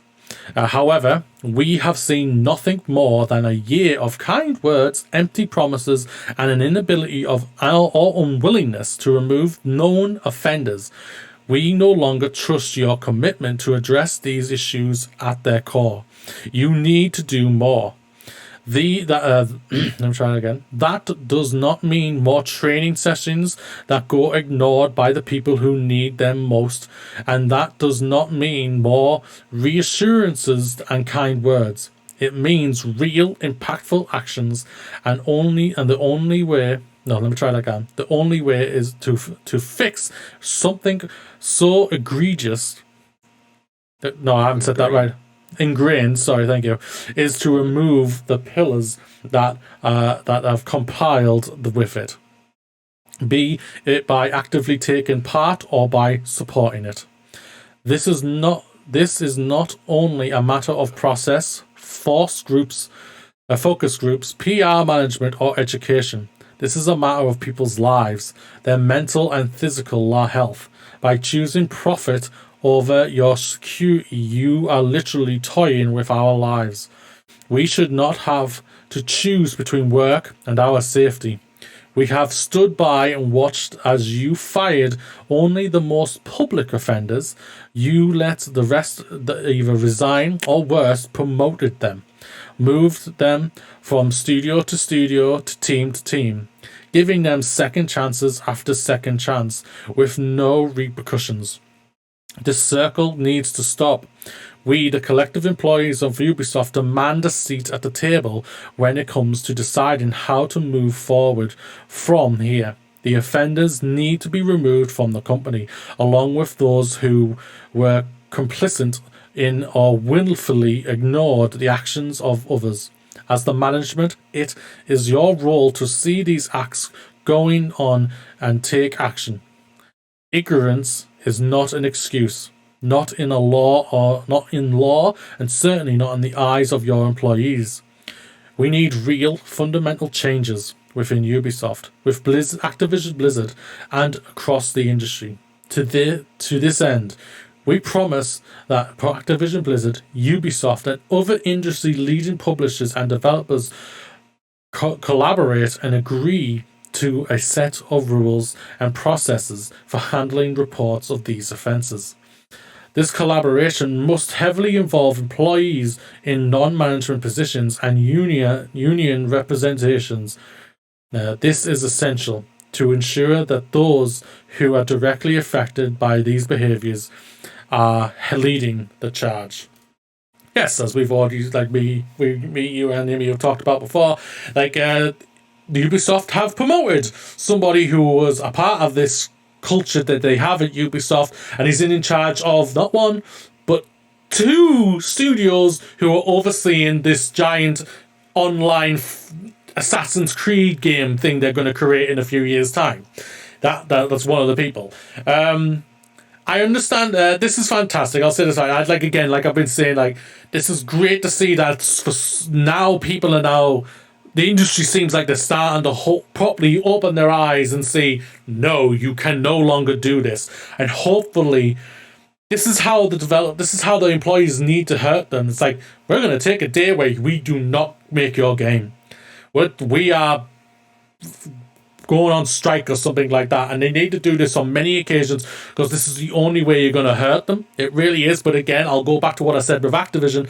[SPEAKER 1] However, we have seen nothing more than a year of kind words, empty promises, and an inability or unwillingness to remove known offenders. We no longer trust your commitment to address these issues at their core. You need to do more. I'm trying again. That does not mean more training sessions that go ignored by the people who need them most, and that does not mean more reassurances and kind words. It means real, impactful actions, and the only way. No, let me try that again. The only way is to fix something so egregious. No, I haven't said that right. Ingrained, sorry, thank you, is to remove the pillars that have compiled with it, be it by actively taking part or by supporting it. This is not only a matter of process, focus groups, PR management, or education. This is a matter of people's lives, their mental and physical health. By choosing profit over your security, you are literally toying with our lives. We should not have to choose between work and our safety. We have stood by and watched as you fired only the most public offenders. You let the rest either resign or worse, promoted them, moved them from studio to studio to team, giving them second chances after second chance with no repercussions. This circle needs to stop. We, the collective employees of Ubisoft, demand a seat at the table when it comes to deciding how to move forward from here. The offenders need to be removed from the company, along with those who were complicit in or willfully ignored the actions of others. As the management, it is your role to see these acts going on and take action. Ignorance is not an excuse, not in law, and certainly not in the eyes of your employees. We need real, fundamental changes within Ubisoft, with Activision Blizzard, and across the industry. To this end, we promise that Activision Blizzard, Ubisoft, and other industry-leading publishers and developers collaborate and agree to a set of rules and processes for handling reports of these offences. This collaboration must heavily involve employees in non-management positions and union representations. This is essential to ensure that those who are directly affected by these behaviours are leading the charge. Yes, as we've already, you and Amy have talked about before, Ubisoft have promoted somebody who was a part of this culture that they have at Ubisoft, and he's in charge of not one, but two studios who are overseeing this giant online Assassin's Creed game thing they're going to create in a few years' time. That's one of the people. I understand. This is fantastic. I'll say this. I'd again, like I've been saying, this is great to see that for now people are now. The industry seems like they're starting to properly open their eyes and say, no, you can no longer do this. And hopefully this is how the employees need to hurt them. It's like, we're going to take a day where we do not make your game. We are going on strike or something like that, and they need to do this on many occasions because this is the only way you're going to hurt them. It really is. But again, I'll go back to what I said with Activision.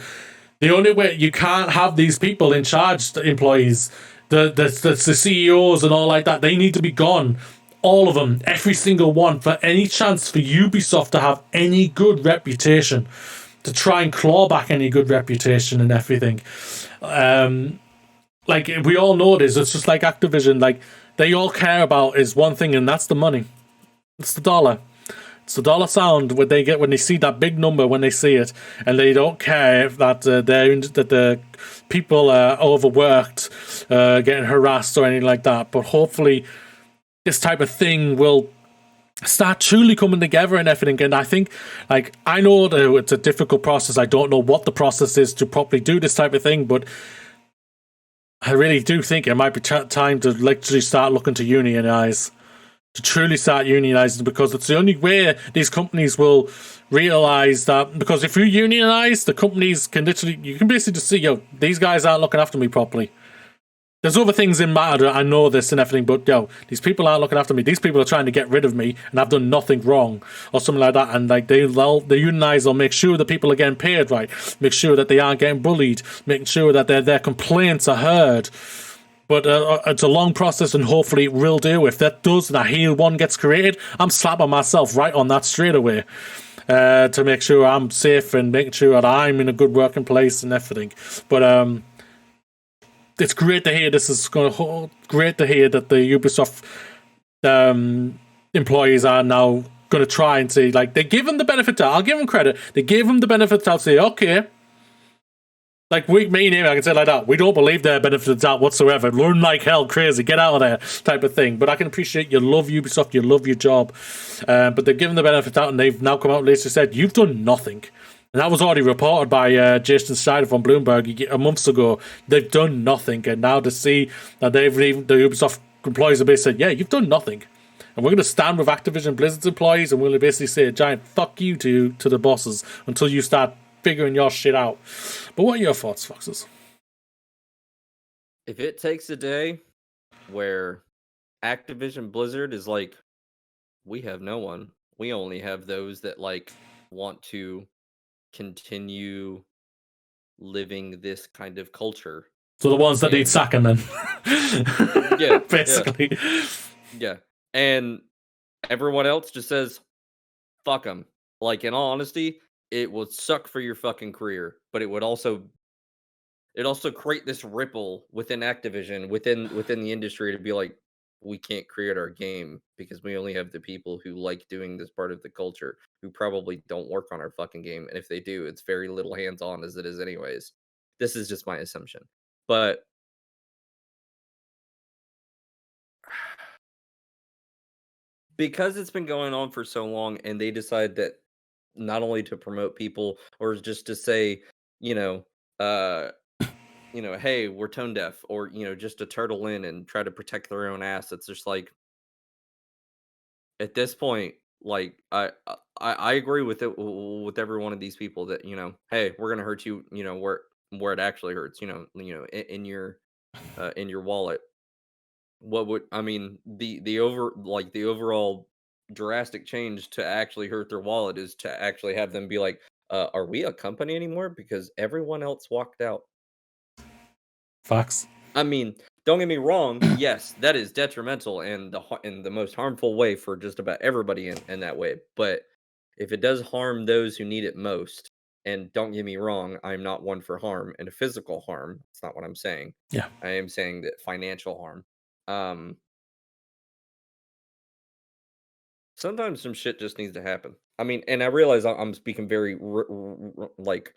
[SPEAKER 1] The only way, you can't have these people in charge, the employees, the CEOs and all like that. They need to be gone. All of them, every single one, for any chance for Ubisoft to have any good reputation, to try and claw back any good reputation and everything. Like, we all know this. It's just like Activision. Like, they all care about is one thing, and that's the money. It's the dollar. It's the dollar sound when they see that big number, when they see it, and they don't care that the people are overworked, getting harassed or anything like that. But hopefully, this type of thing will start truly coming together and everything. And I think, like, I know that it's a difficult process. I don't know what the process is to properly do this type of thing, but I really do think it might be time to literally start looking to unionize. To truly start unionizing, because it's the only way these companies will realize that. Because if you unionize, the companies can you can basically just see, these guys aren't looking after me properly. There's other things in matter, I know this and everything, but these people aren't looking after me. These people are trying to get rid of me, and I've done nothing wrong, or something like that. And like they unionize will make sure that people are getting paid right, make sure that they aren't getting bullied, making sure that their complaints are heard. But it's a long process, and hopefully it will do. If that does, that Heal 1 gets created, I'm slapping myself right on that straight away. To make sure I'm safe and making sure that I'm in a good working place and everything. But it's great to hear this is going to... Great to hear that the Ubisoft employees are now going to try and say, like, they give them the benefit. I'll give them credit. They gave them the benefit. I'll say, okay... Like, me and him, I can say like that. We don't believe their benefit of doubt whatsoever. Learn like hell, crazy, get out of there, type of thing. But I can appreciate you love Ubisoft, you love your job. But they're given the benefit of doubt, and they've now come out and basically said, you've done nothing. And that was already reported by Jason Schneider from Bloomberg a month ago. They've done nothing. And now to see that the Ubisoft employees have basically said, yeah, you've done nothing. And we're going to stand with Activision Blizzard's employees, and we're going to basically say a giant fuck you to the bosses until you start figuring your shit out. But what are your thoughts, Foxes?
[SPEAKER 2] If it takes a day where Activision Blizzard is like, we have no one. We only have those that like want to continue living this kind of culture.
[SPEAKER 1] So the ones that need sacking then.
[SPEAKER 2] Yeah.
[SPEAKER 1] Basically.
[SPEAKER 2] Yeah. And everyone else just says, fuck them. Like, in all honesty, it would suck for your fucking career, but it would also create this ripple within Activision, within the industry, to be like, we can't create our game because we only have the people who like doing this part of the culture, who probably don't work on our fucking game, and if they do, it's very little hands-on as it is anyways. This is just my assumption. But because it's been going on for so long, and they decide that not only to promote people or just to say, hey, we're tone deaf, or just to turtle in and try to protect their own ass. It's just like, at this point, like, I agree with it, with every one of these people that, hey, we're gonna hurt you, where it actually hurts, in your wallet. What would the overall drastic change to actually hurt their wallet is to actually have them be like, are we a company anymore because everyone else walked out?
[SPEAKER 1] Facts.
[SPEAKER 2] I mean, don't get me wrong, yes, that is detrimental and in the most harmful way for just about everybody in that way. But if it does harm those who need it most, and don't get me wrong, I'm not one for harm and physical harm. That's not what I'm saying.
[SPEAKER 1] Yeah.
[SPEAKER 2] I am saying that financial harm. Sometimes some shit just needs to happen. I mean, and I realize I'm speaking very like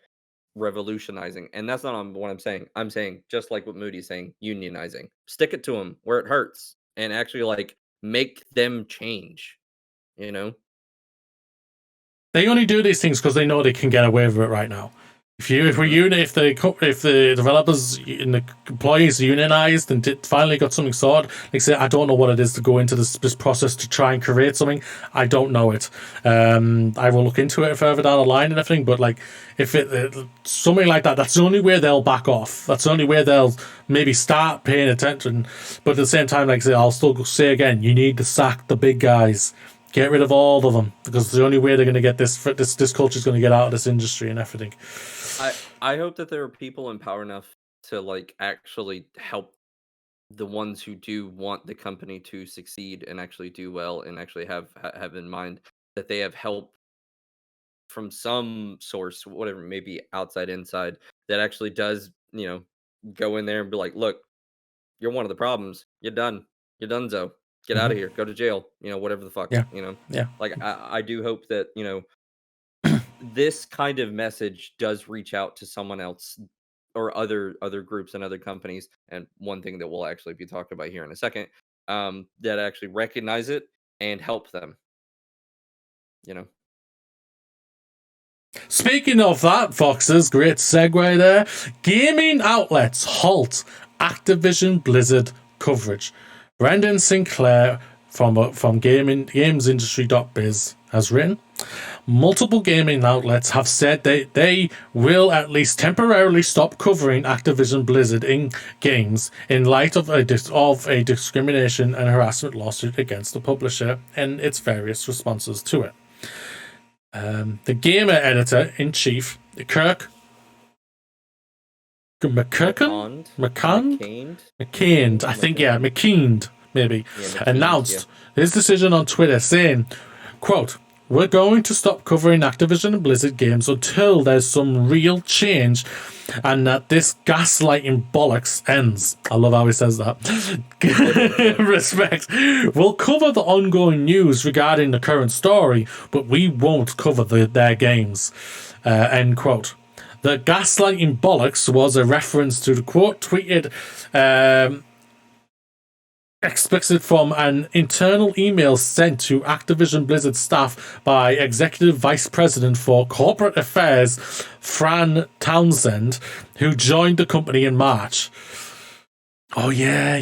[SPEAKER 2] revolutionizing, and that's not what I'm saying. I'm saying, just like what Moody's saying, unionizing. Stick it to them where it hurts, and actually like make them change.
[SPEAKER 1] They only do these things because they know they can get away with it right now. If the developers and the employees unionized and finally got something sorted, like say, I don't know what it is to go into this process to try and create something. I don't know it. I will look into it further down the line and everything. But like, if it something like that, that's the only way they'll back off. That's the only way they'll maybe start paying attention. But at the same time, like I say, I'll still say again, you need to sack the big guys. Get rid of all of them, because it's the only way they're going to get this culture is going to get out of this industry and everything.
[SPEAKER 2] I hope that there are people in power enough to like actually help the ones who do want the company to succeed and actually do well, and actually have in mind that they have help from some source, whatever, maybe outside, inside, that actually does, go in there and be like, look, you're one of the problems. You're done. You're donezo. Get out of here. Go to jail. Whatever the fuck.
[SPEAKER 1] Yeah.
[SPEAKER 2] Yeah. Like I do hope that this kind of message does reach out to someone else or other groups and other companies. And one thing that we'll actually be talking about here in a second, that actually recognize it and help them.
[SPEAKER 1] Speaking of that, Foxes, great segue there. Gaming outlets halt Activision Blizzard coverage. Brendan Sinclair from gamesindustry.biz has written, multiple gaming outlets have said they will at least temporarily stop covering Activision Blizzard in games in light of a discrimination and harassment lawsuit against the publisher and its various responses to it. The gamer editor-in-chief, Kirk McCain, I think, McKean, maybe, announced his decision on Twitter, saying, quote, "We're going to stop covering Activision and Blizzard games until there's some real change and that this gaslighting bollocks ends." I love how he says that. Respect. "We'll cover the ongoing news regarding the current story, but we won't cover their games." End quote. The gaslighting bollocks was a reference to the quote tweeted explicit from an internal email sent to Activision Blizzard staff by Executive Vice President for Corporate Affairs Fran Townsend, who joined the company in March. Oh, yeah.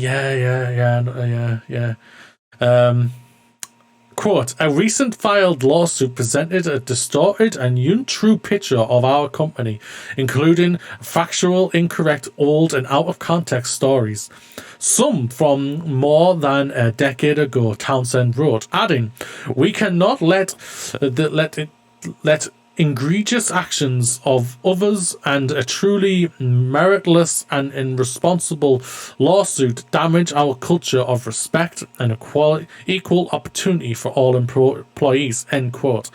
[SPEAKER 1] Quote, "A recent filed lawsuit presented a distorted and untrue picture of our company, including factual, incorrect, old, and out-of-context stories. Some from more than a decade ago," Townsend wrote, adding, "We cannot let egregious actions of others and a truly meritless and irresponsible lawsuit damage our culture of respect and equal opportunity for all employees." End quote.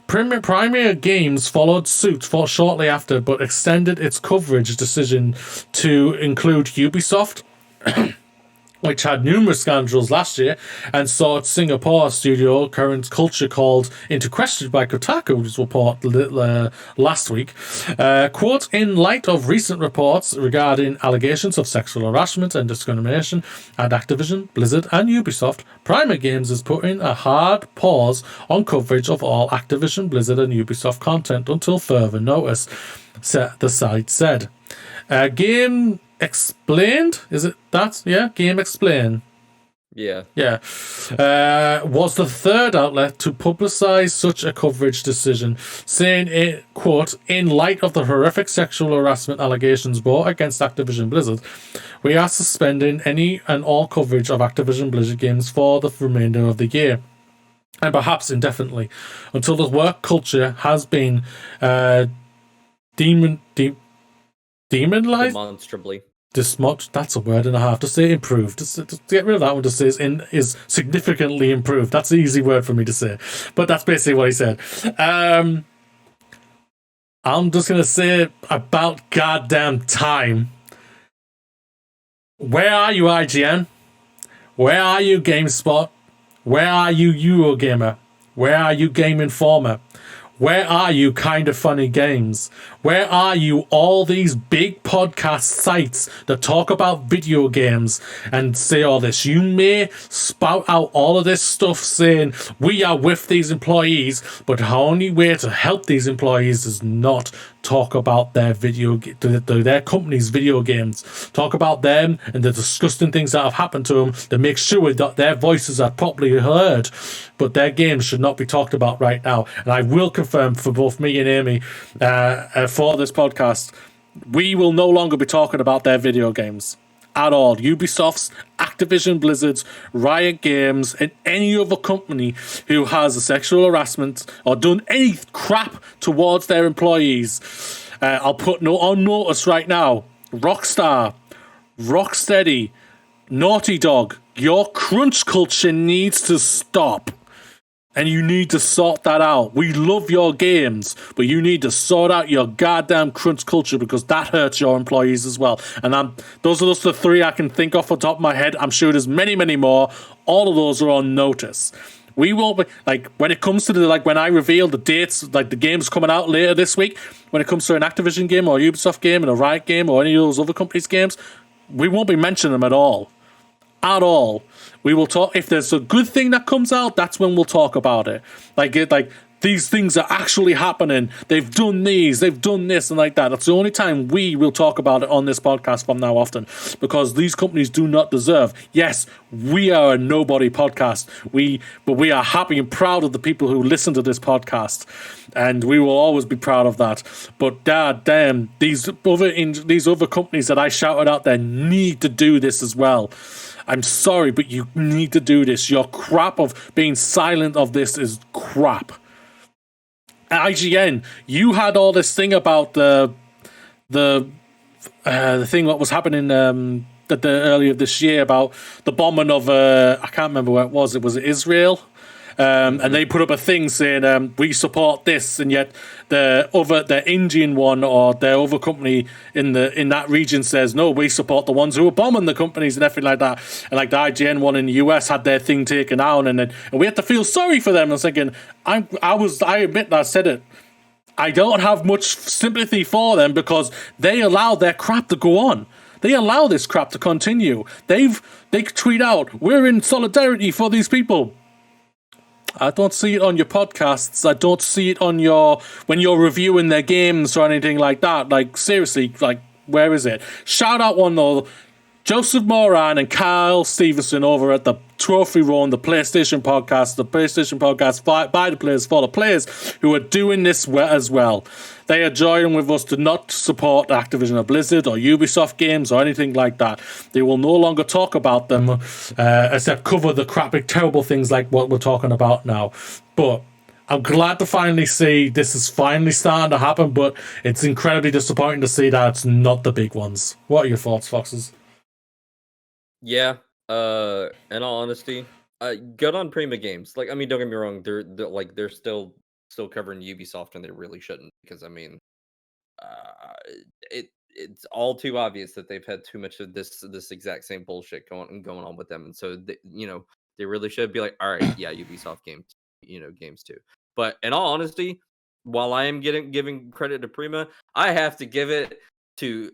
[SPEAKER 1] Premier Games followed suit shortly after, but extended its coverage decision to include Ubisoft, which had numerous scandals last year, and saw its Singapore studio current culture called into question by Kotaku's report last week. Quote, "In light of recent reports regarding allegations of sexual harassment and discrimination at Activision, Blizzard, and Ubisoft, Premier Games is putting a hard pause on coverage of all Activision, Blizzard, and Ubisoft content until further notice," the site said. Game Explained, is it that? Yeah, Game Explain.
[SPEAKER 2] Yeah.
[SPEAKER 1] Was the third outlet to publicize such a coverage decision, saying it, quote, "In light of the horrific sexual harassment allegations brought against Activision Blizzard, we are suspending any and all coverage of Activision Blizzard games for the remainder of the year, and perhaps indefinitely, until the work culture has been demonized."
[SPEAKER 2] Demonstrably.
[SPEAKER 1] That's a word and a half. To say improved. To get rid of that one, to say is significantly improved. That's an easy word for me to say. But that's basically what he said. I'm just going to say about goddamn time. Where are you, IGN? Where are you, GameSpot? Where are you, Eurogamer? Where are you, Game Informer? Where are you, Kinda Funny Games? Where are you, all these big podcast sites that talk about video games and say all this? You may spout out all of this stuff saying we are with these employees, but the only way to help these employees is not talk about their their company's video games, talk about them and the disgusting things that have happened to them, to make sure that their voices are properly heard. But their games should not be talked about right now. And I will confirm for both me and Amy, for this podcast, we will no longer be talking about their video games at all. Ubisoft's, Activision Blizzard's, Riot Games, and any other company who has a sexual harassment or done any crap towards their employees, I'll put on notice right now. Rockstar, Rocksteady, Naughty Dog, your crunch culture needs to stop. And you need to sort that out. We love your games, but you need to sort out your goddamn crunch culture, because that hurts your employees as well. And those are just the three I can think off the top of my head. I'm sure there's many, many more. All of those are on notice. We won't be, like, when it comes to when I reveal the dates, like the games coming out later this week, when it comes to an Activision game or a Ubisoft game and a Riot game or any of those other companies' games, we won't be mentioning them at all. At all. We will talk if there's a good thing that comes out. That's when we'll talk about it. Like these things are actually happening. They've done these. They've done this and like that. That's the only time we will talk about it on this podcast from now often, because these companies do not deserve. Yes, we are a nobody podcast. But we are happy and proud of the people who listen to this podcast, and we will always be proud of that. But damn, these other companies that I shouted out there need to do this as well. I'm sorry, but you need to do this. Your crap of being silent of this is crap. IGN, you had all this thing about the thing what was happening earlier this year about the bombing of I can't remember where it was. It was Israel. And they put up a thing saying we support this, and yet the Indian one or their other company in that region says no, we support the ones who are bombing the companies and everything like that. And like the IGN one in the US had their thing taken down, and we had to feel sorry for them. I was thinking, I admit that I said it. I don't have much sympathy for them, because they allow their crap to go on. They allow this crap to continue. They tweet out, we're in solidarity for these people. I don't see it on your podcasts. I don't see it on when you're reviewing their games or anything like that. Like, seriously, like, where is it? Shout out one though, Joseph Moran and Kyle Stevenson over at the Trophy Room, the PlayStation podcast by the players for the players, who are doing this as well. They are joining with us to not support Activision or Blizzard or Ubisoft games or anything like that. They will no longer talk about them, except cover the crappy, terrible things like what we're talking about now. But I'm glad to finally see this is finally starting to happen, but it's incredibly disappointing to see that it's not the big ones. What are your thoughts, Foxes?
[SPEAKER 2] Yeah, in all honesty, good on Prima Games. Like, I mean, don't get me wrong, they're still covering Ubisoft, and they really shouldn't, because I mean, it's all too obvious that they've had too much of this exact same bullshit going on with them, and so they really should be like, all right, yeah, Ubisoft games too. But in all honesty, while I am giving credit to Prima, I have to give it to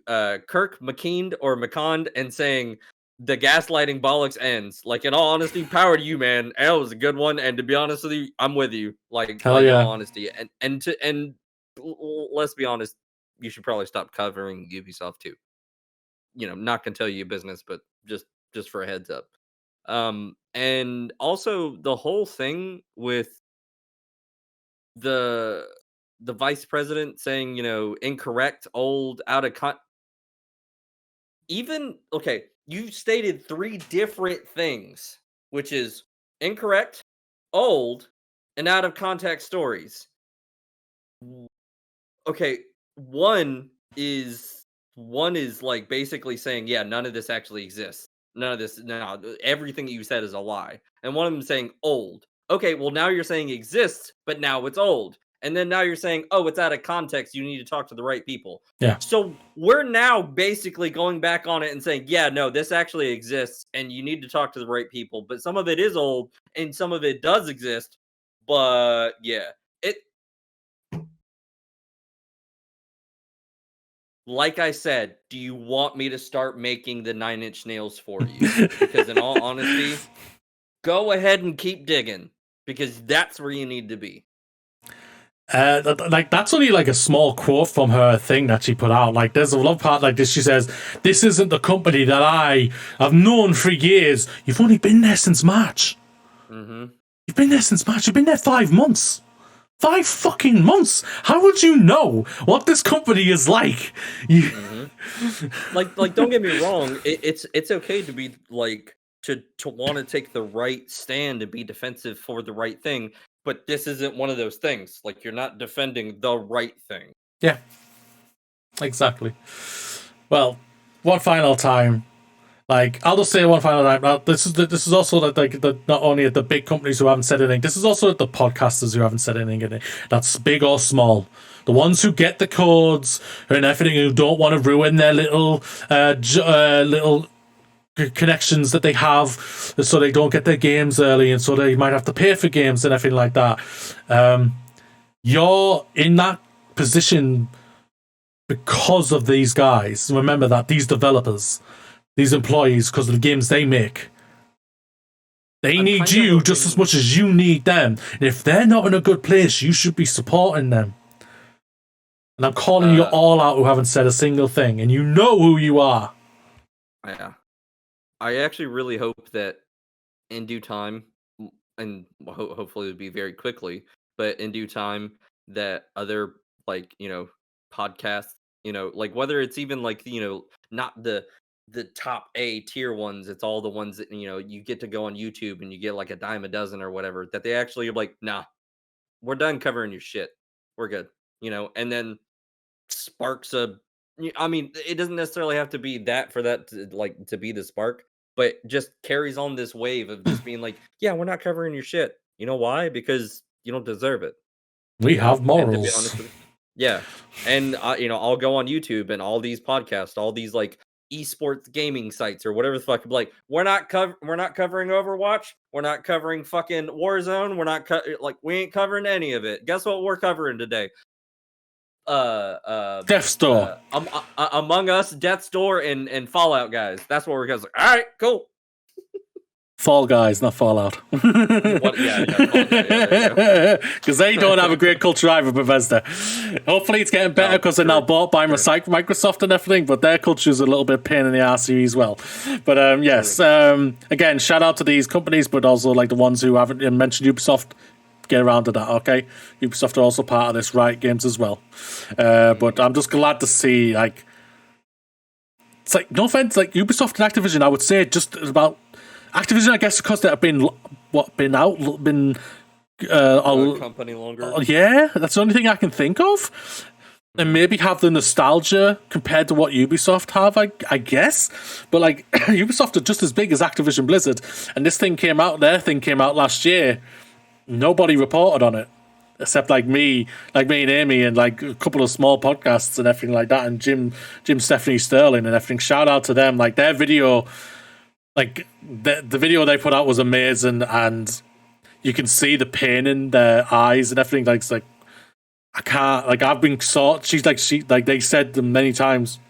[SPEAKER 2] Kirk McCond and saying, the gaslighting bollocks ends. Like, in all honesty, power to you, man. That was a good one. And to be honest with you, I'm with you. Like,
[SPEAKER 1] Hell yeah.
[SPEAKER 2] in all honesty. And let's be honest, you should probably stop covering Ubisoft too. Not gonna tell you business, but just for a heads up. And also the whole thing with the vice president saying, incorrect, old, out of okay, you stated three different things, which is incorrect, old, and out of context stories. Okay, one is like basically saying, yeah, none of this actually exists. None of this, no, everything you said is a lie. And one of them saying old. Okay, well, now you're saying exists, but now it's old. And then now you're saying, oh, it's out of context. You need to talk to the right people.
[SPEAKER 1] Yeah.
[SPEAKER 2] So we're now basically going back on it and saying, yeah, no, this actually exists, and you need to talk to the right people. But some of it is old, and some of it does exist. But yeah, like I said, do you want me to start making the 9 Inch Nails for you? Because in all honesty, go ahead and keep digging, because that's where you need to be.
[SPEAKER 1] Like that's only like a small quote from her thing that she put out. Like there's a love part like this. She says, "This isn't the company that I've known for years." You've only been there since March.
[SPEAKER 2] Mm-hmm.
[SPEAKER 1] You've been there since March. You've been there 5 months. 5 fucking months. How would you know what this company is like?
[SPEAKER 2] Like don't get me wrong. It's okay to be like to want to take the right stand and be defensive for the right thing. But this isn't one of those things. Like, you're not defending the right thing.
[SPEAKER 1] Yeah, exactly. Well, one final time. Like, I'll just say one final time. Now, this is also like not only at the big companies who haven't said anything. This is also at the podcasters who haven't said anything. That's big or small. The ones who get the codes and everything, who don't want to ruin their little connections that they have, so they don't get their games early, and so they might have to pay for games and everything like that. You're in that position because of these guys. Remember that these developers, these employees, because of the games they make, they need you just as much as you need them. And if they're not in a good place, you should be supporting them. And I'm calling you all out who haven't said a single thing, and you know who you are.
[SPEAKER 2] Yeah. I actually really hope that in due time, and hopefully it'll be very quickly, but in due time, that other, like, podcasts, like whether it's even like, not the top A tier ones, it's all the ones that, you get to go on YouTube and you get like a dime a dozen or whatever, that they actually are like, nah, we're done covering your shit. We're good. And then sparks I mean, it doesn't necessarily have to be that for that to be the spark, but just carries on this wave of just being like, yeah, we're not covering your shit. You know why? Because you don't deserve it.
[SPEAKER 1] We have morals.
[SPEAKER 2] And to be honest with you, yeah. And I'll go on YouTube and all these podcasts, all these like esports gaming sites or whatever the fuck, like, we're not covering Overwatch, we're not covering fucking Warzone, we're not we ain't covering any of it. Guess what we're covering today?
[SPEAKER 1] Death's Door.
[SPEAKER 2] Among Us, Death's Door, and Fallout, guys. That's what we're going to say. All right, cool.
[SPEAKER 1] Fall Guys, not Fallout.
[SPEAKER 2] What? Yeah,
[SPEAKER 1] because they don't have a great culture either, Bethesda. Hopefully it's getting better because they're now bought by Microsoft and everything, but their culture is a little bit pain in the arse as well. But yes, again, shout out to these companies, but also like the ones who haven't mentioned Ubisoft. Get around to that, okay? Ubisoft are also part of this, Riot Games as well. But I'm just glad to see, like, it's like, no offense, like Ubisoft and Activision, I would say just about Activision, I guess, because they've been
[SPEAKER 2] company longer.
[SPEAKER 1] Yeah, that's the only thing I can think of. And maybe have the nostalgia compared to what Ubisoft have, I guess. But like Ubisoft are just as big as Activision Blizzard, and their thing came out last year. Nobody reported on it except like me and Amy and like a couple of small podcasts and everything like that, and Jim Stephanie Sterling and everything. Shout out to them. Like their video, like the video they put out was amazing, and you can see the pain in their eyes and everything. Like it's like I can't, like I've been sought. They said them many times.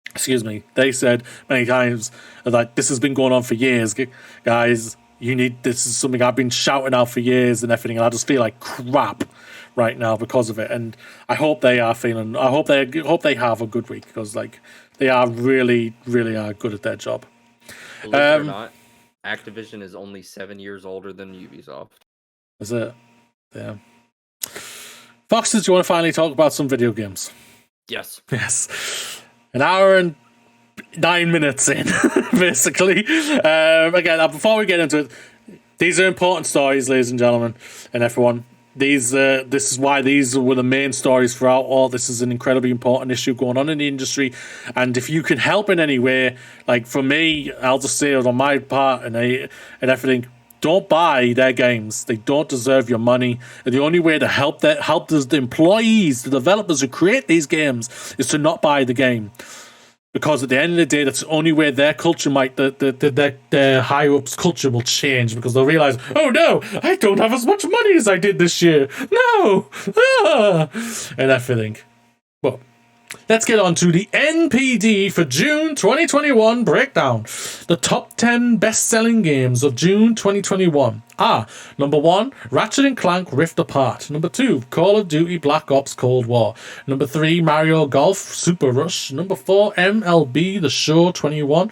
[SPEAKER 1] Excuse me. They said many times like this has been going on for years, guys. This is something I've been shouting out for years and everything, and I just feel like crap right now because of it. And I hope they are feeling. I hope they have a good week, because like they are really, really are good at their job.
[SPEAKER 2] Believe it or not, Activision is only 7 years older than Ubisoft.
[SPEAKER 1] Is it? Yeah. Foxes, do you want to finally talk about some video games?
[SPEAKER 2] Yes.
[SPEAKER 1] Yes. An hour and 9 minutes in, basically. Again, before we get into it, these are important stories, ladies and gentlemen, and everyone. This is why these were the main stories throughout all. This is an incredibly important issue going on in the industry, and if you can help in any way, like for me, I'll just say it on my part and everything. Don't buy their games. They don't deserve your money. And the only way to help the employees, the developers who create these games, is to not buy the game. Because at the end of the day, that's the only way their culture their higher ups culture will change, because they'll realize, oh no, I don't have as much money as I did this year. No, and everything. But Let's get on to the NPD for June 2021 breakdown. The top 10 best-selling games of June 2021 are: number 1, Ratchet & Clank Rift Apart. Number 2, Call of Duty Black Ops Cold War. Number 3, Mario Golf Super Rush. Number 4, MLB The Show 21.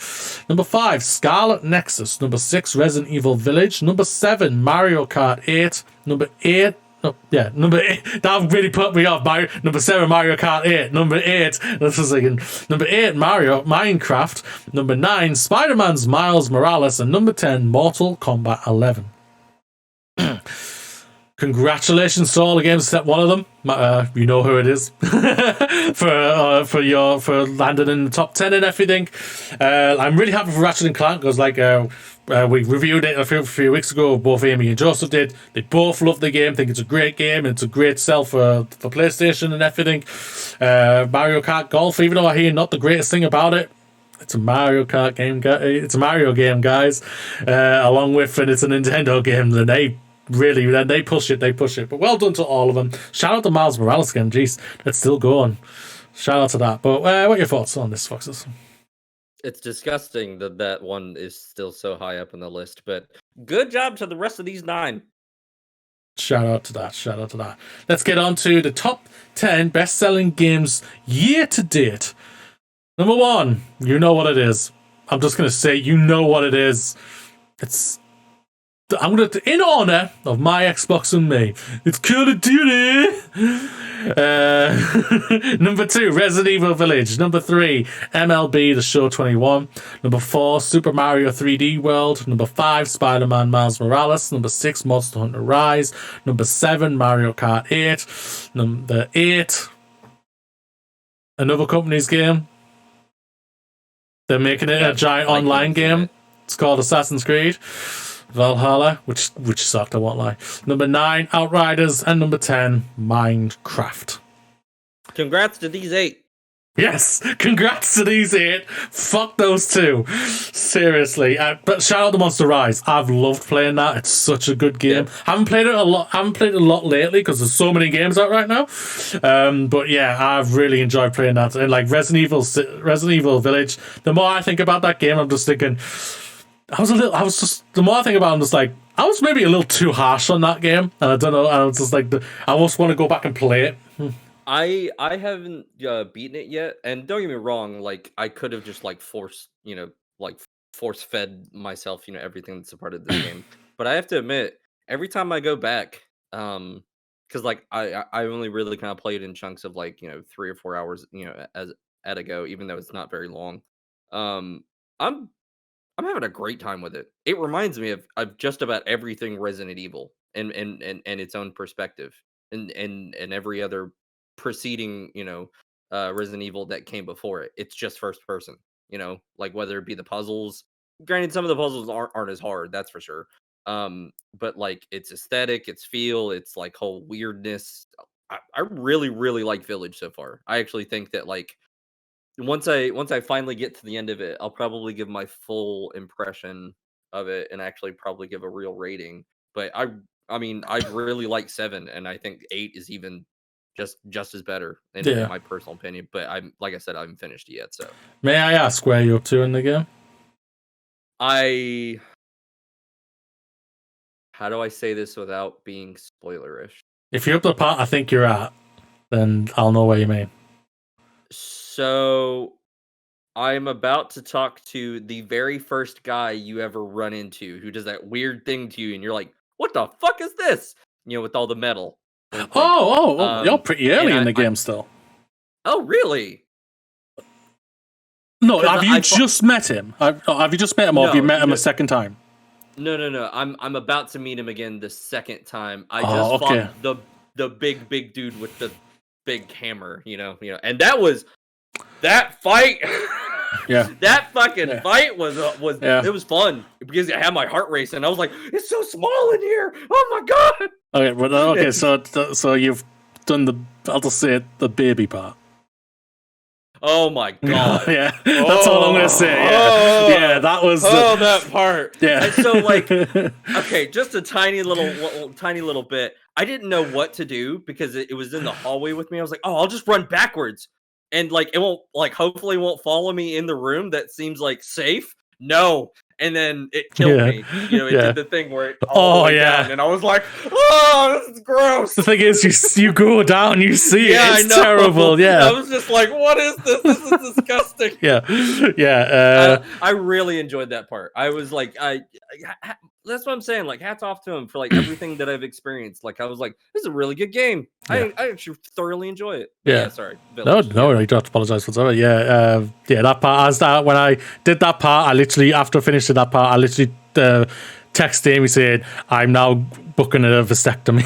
[SPEAKER 1] Number 5, Scarlet Nexus. Number 6, Resident Evil Village. Number 7, Mario Kart 8. Number 8, number 8. That really put me off. Number 7, Mario Kart 8. Number 8, this is like number 8, Minecraft. Number 9, Spider-Man's Miles Morales. And number 10, Mortal Kombat 11. Congratulations to all the games except one of them. You know who it is. for landing in the top 10 and everything. I'm really happy for Ratchet & Clank because we reviewed it a few weeks ago. Both Amy and Joseph did. They both love the game. Think it's a great game. It's a great sell for PlayStation and everything. Mario Kart Golf, even though I hear not the greatest thing about it, it's a Mario Kart game. It's a Mario game, guys. Along with, and it's a Nintendo game. And they push it. But well done to all of them. Shout out to Miles Morales again. Jeez, that's still going. Shout out to that. But what are your thoughts on this, Foxes?
[SPEAKER 2] It's disgusting that one is still so high up on the list, but good job to the rest of these 9.
[SPEAKER 1] Shout out to that. Let's get on to the top 10 best-selling games year to date. Number 1, you know what it is. I'm just going to say, you know what it is. I'm going to, in honor of my Xbox and me, it's Call of Duty. Number 2, Resident Evil Village. Number 3, MLB The Show 21. Number 4, Super Mario 3D World. Number 5, Spider-Man Miles Morales. Number 6, Monster Hunter Rise. Number 7, Mario Kart 8. Number 8, another company's game. They're making it a giant online game. It's called Assassin's Creed Valhalla, which sucked, I won't lie. Number 9, Outriders, and number 10, Minecraft.
[SPEAKER 2] Congrats to these 8.
[SPEAKER 1] Yes, congrats to these 8. Fuck those 2. Seriously. But shout out to Monster Rise. I've loved playing that. It's such a good game. Yeah. Haven't played it a lot lately because there's so many games out right now. But yeah, I've really enjoyed playing that. And like Resident Evil Village, the more I think about that game, I'm just thinking, the more I think about it, I'm just like, I was maybe a little too harsh on that game. And I don't know, I was just like, I just want to go back and play it.
[SPEAKER 2] I haven't beaten it yet, and don't get me wrong, like I could have just force fed myself, everything that's a part of this game. But I have to admit, every time I go back, because I only really kind of played in chunks of 3 or 4 hours, at a go, even though it's not very long. I'm having a great time with it. It reminds me of just about everything Resident Evil and its own perspective, and every other preceding Resident Evil that came before it. It's just first person, whether it be the puzzles. Granted, some of the puzzles aren't as hard, that's for sure. But its aesthetic, its feel, its whole weirdness. I really, really like Village so far. I actually think that once I finally get to the end of it, I'll probably give my full impression of it and actually probably give a real rating. But I mean, I really like 7, and I think 8 is even just as better in my personal opinion. But like I said, I haven't finished it yet. So
[SPEAKER 1] may I ask where you're up to in the game?
[SPEAKER 2] How do I say this without being spoilerish?
[SPEAKER 1] If you're up to the part I think you're at, then I'll know what you mean.
[SPEAKER 2] So I'm about to talk to the very first guy you ever run into who does that weird thing to you, and you're like, what the fuck is this? With all the metal.
[SPEAKER 1] You're pretty early in the game still.
[SPEAKER 2] Oh, really?
[SPEAKER 1] No, have you just met him? Have you just met him, or have you met him a second time?
[SPEAKER 2] No. I'm about to meet him again the second time. I just fought the big dude with the big hammer, and that fight.
[SPEAKER 1] Yeah,
[SPEAKER 2] that fucking fight was it was fun because I had my heart racing. I was like, it's so small in here. Oh my god.
[SPEAKER 1] Okay, so you've done I'll just say it, the baby part.
[SPEAKER 2] Oh my god.
[SPEAKER 1] Yeah, that's all I'm gonna say. Yeah, that was
[SPEAKER 2] that part.
[SPEAKER 1] Yeah.
[SPEAKER 2] And so okay, just a tiny little bit. I didn't know what to do because it was in the hallway with me. I was like, oh, I'll just run backwards. and like it won't like hopefully won't follow me in the room that seems like safe. No. And then it killed me. You know, it did the thing where it all the way down, and I was like, "Oh, this is gross."
[SPEAKER 1] The thing is, you go down, you see it. It's terrible. Yeah,
[SPEAKER 2] I was just like, "What is this? This is disgusting."
[SPEAKER 1] I
[SPEAKER 2] really enjoyed that part. I was like, that's what I'm saying. Like, hats off to him for like everything that I've experienced. Like, I was like, this is a really good game. I actually thoroughly enjoy it. But sorry. Village.
[SPEAKER 1] No, you don't have to apologize whatsoever. That part. When I did that part, I literally after finishing that part, I literally texted Amy saying, "I'm now booking a vasectomy."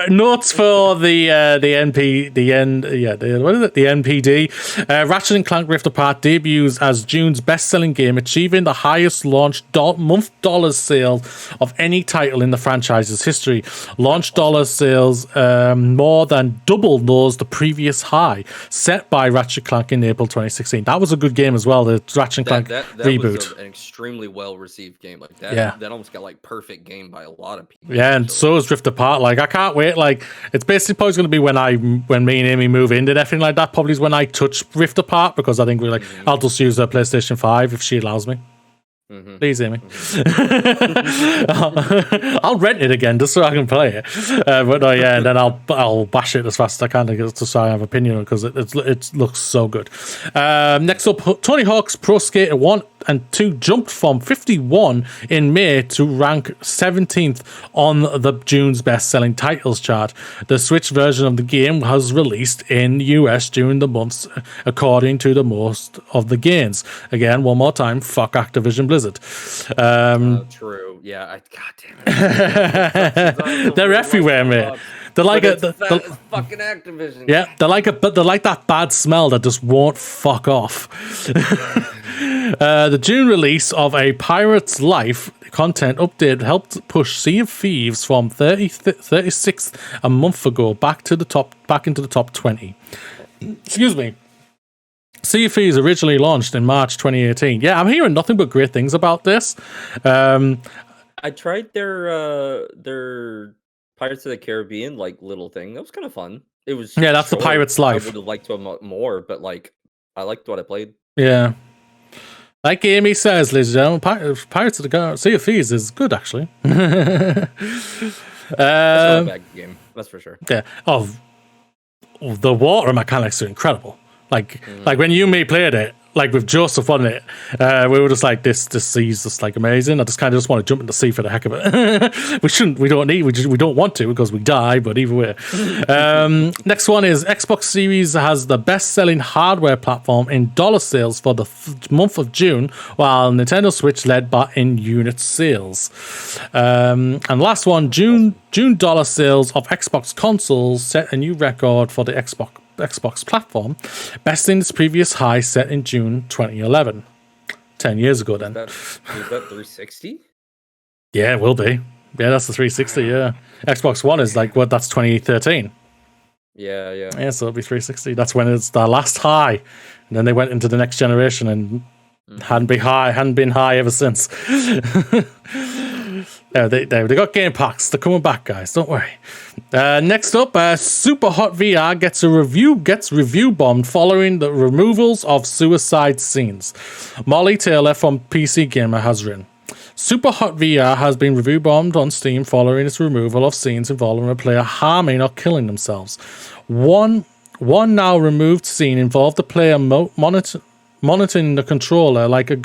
[SPEAKER 1] Notes for the NPD. Ratchet and Clank Rift Apart debuts as June's best-selling game, achieving the highest launch month dollars sales of any title in the franchise's history. Launch dollar sales more than double those the previous high set by Ratchet Clank in April 2016. That was a good game as well. The Ratchet Clank reboot.
[SPEAKER 2] Was an extremely well-received game like that. That almost got like perfect game by a lot of people.
[SPEAKER 1] Yeah, and so is Rift Apart. Like, I can't wait. Like, it's basically probably going to be when me and Amy move in and everything like that. Probably is when I touch Rift Apart, because I think we're like, I'll just use her PlayStation 5 if she allows me. Please, Amy. I'll rent it again just so I can play it. And then I'll bash it as fast as I can just so I have opinion because it looks so good. Next up, Tony Hawk's Pro Skater 1 and 2 jumped from 51 in May to rank 17th on the June's best-selling titles chart. The Switch version of the game was released in the US during the months, according to the most of the gains. Again, one more time, fuck Activision Blizzard.
[SPEAKER 2] True. Yeah. God damn it.
[SPEAKER 1] They're everywhere, mate. They're like
[SPEAKER 2] fucking Activision.
[SPEAKER 1] Yeah, they're like that bad smell that just won't fuck off. The June release of A Pirate's Life content update helped push Sea of Thieves from 36th a month ago back into the top 20. Excuse me. Sea of Thieves originally launched in March 2018. Yeah, I'm hearing nothing but great things about this.
[SPEAKER 2] I tried their Pirates of the Caribbean little thing. That was kind of fun. It was
[SPEAKER 1] that's the Pirate's Life.
[SPEAKER 2] I would have liked to have more, but I liked what I played.
[SPEAKER 1] Yeah. Like Amy says, ladies and gentlemen, Pirates of the Sea of Thieves is good, actually.
[SPEAKER 2] It's not a bad game, that's for sure.
[SPEAKER 1] Yeah. The water mechanics are incredible. Like when you and me played it, like with Joseph on it, we were just like, this sea's just like amazing. I just kind of just want to jump in the sea for the heck of it. we don't want to because we die, but either way. Next one is Xbox Series has the best-selling hardware platform in dollar sales for the month of June, while Nintendo Switch led by in unit sales. And last one, June dollar sales of Xbox consoles set a new record for the Xbox platform, besting its previous high set in June 2011. 10 years ago then.
[SPEAKER 2] Is that 360?
[SPEAKER 1] Yeah, it will be. Yeah, that's the 360, yeah. Xbox One is that's 2013.
[SPEAKER 2] Yeah.
[SPEAKER 1] Yeah, so it'll be 360. That's when it's the last high. And then they went into the next generation and hadn't been high ever since. They got game packs. They're coming back, guys. Don't worry. Next up, Superhot VR gets review bombed following the removals of suicide scenes. Molly Taylor from PC Gamer has written, Superhot VR has been review bombed on Steam following its removal of scenes involving a player harming or killing themselves. One now removed scene involved the player motioning the controller like a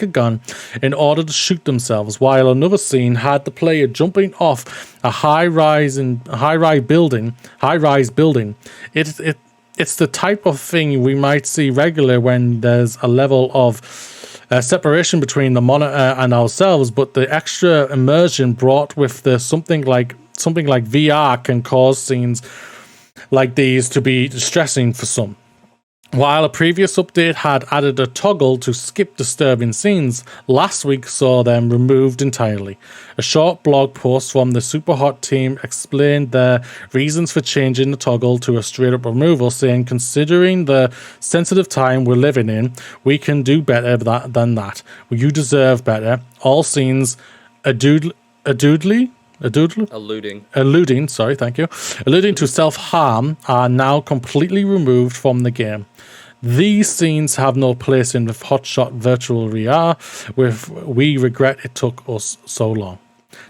[SPEAKER 1] gun in order to shoot themselves, while another scene had the player jumping off a high-rise building. It's the type of thing we might see regularly when there's a level of separation between the monitor and ourselves, but the extra immersion brought with the something like VR can cause scenes like these to be distressing for some. While a previous update had added a toggle to skip disturbing scenes, last week saw them removed entirely. A short blog post from the Superhot team explained their reasons for changing the toggle to a straight-up removal, saying, considering the sensitive time we're living in, we can do better than that. You deserve better. All scenes, adultly alluding to self-harm are now completely removed from the game. These scenes have no place in the hotshot virtual VR. We regret it took us so long.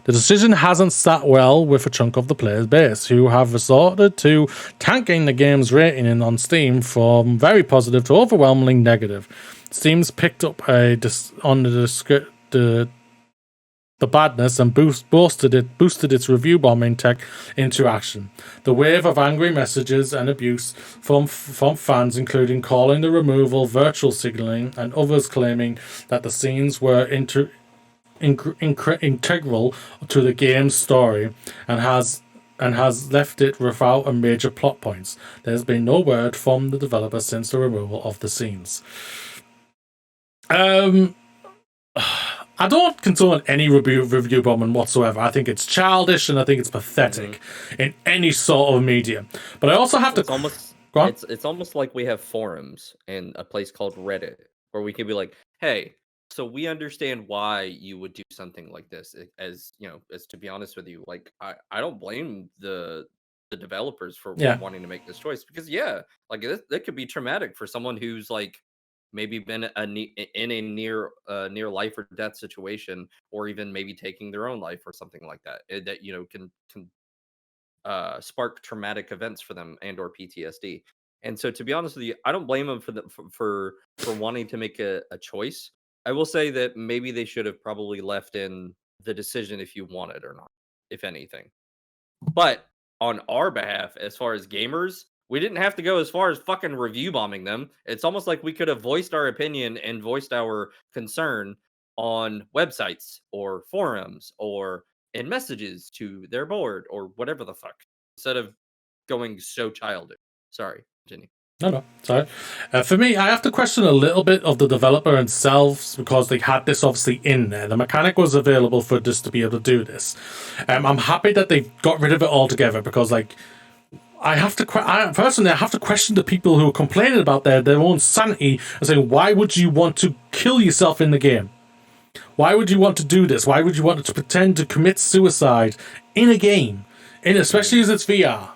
[SPEAKER 1] The decision hasn't sat well with a chunk of the players' base, who have resorted to tanking the game's rating on Steam from very positive to overwhelmingly negative. Steam's picked up on the badness and boosted its review bombing tech into action. The wave of angry messages and abuse from fans, including calling the removal virtual signaling and others claiming that the scenes were integral to the game's story and has left it without a major plot points. There's been no word from the developer since the removal of the scenes. I don't condone any review bombing whatsoever. I think it's childish and I think it's pathetic in any sort of medium. But I also have to...
[SPEAKER 2] It's almost like we have forums and a place called Reddit where we can be like, hey, so we understand why you would do something like this. As to be honest with you, like I don't blame the developers for wanting to make this choice, because like that could be traumatic for someone who's like maybe been in a near life or death situation, or even maybe taking their own life or something like that. That can spark traumatic events for them and or PTSD. And so, to be honest with you, I don't blame them for wanting to make a choice. I will say that maybe they should have probably left in the decision if you want it or not, if anything. But on our behalf, as far as gamers, we didn't have to go as far as fucking review bombing them. It's almost like we could have voiced our opinion and voiced our concern on websites or forums or in messages to their board or whatever the fuck, instead of going so childish. Sorry, Jenny.
[SPEAKER 1] No, sorry. For me, I have to question a little bit of the developer themselves, because they had this obviously in there. The mechanic was available for this to be able to do this. I'm happy that they got rid of it altogether, because I have to question the people who are complaining about their own sanity and saying, why would you want to kill yourself in the game? Why would you want to do this? Why would you want to pretend to commit suicide in a game, especially as it's VR?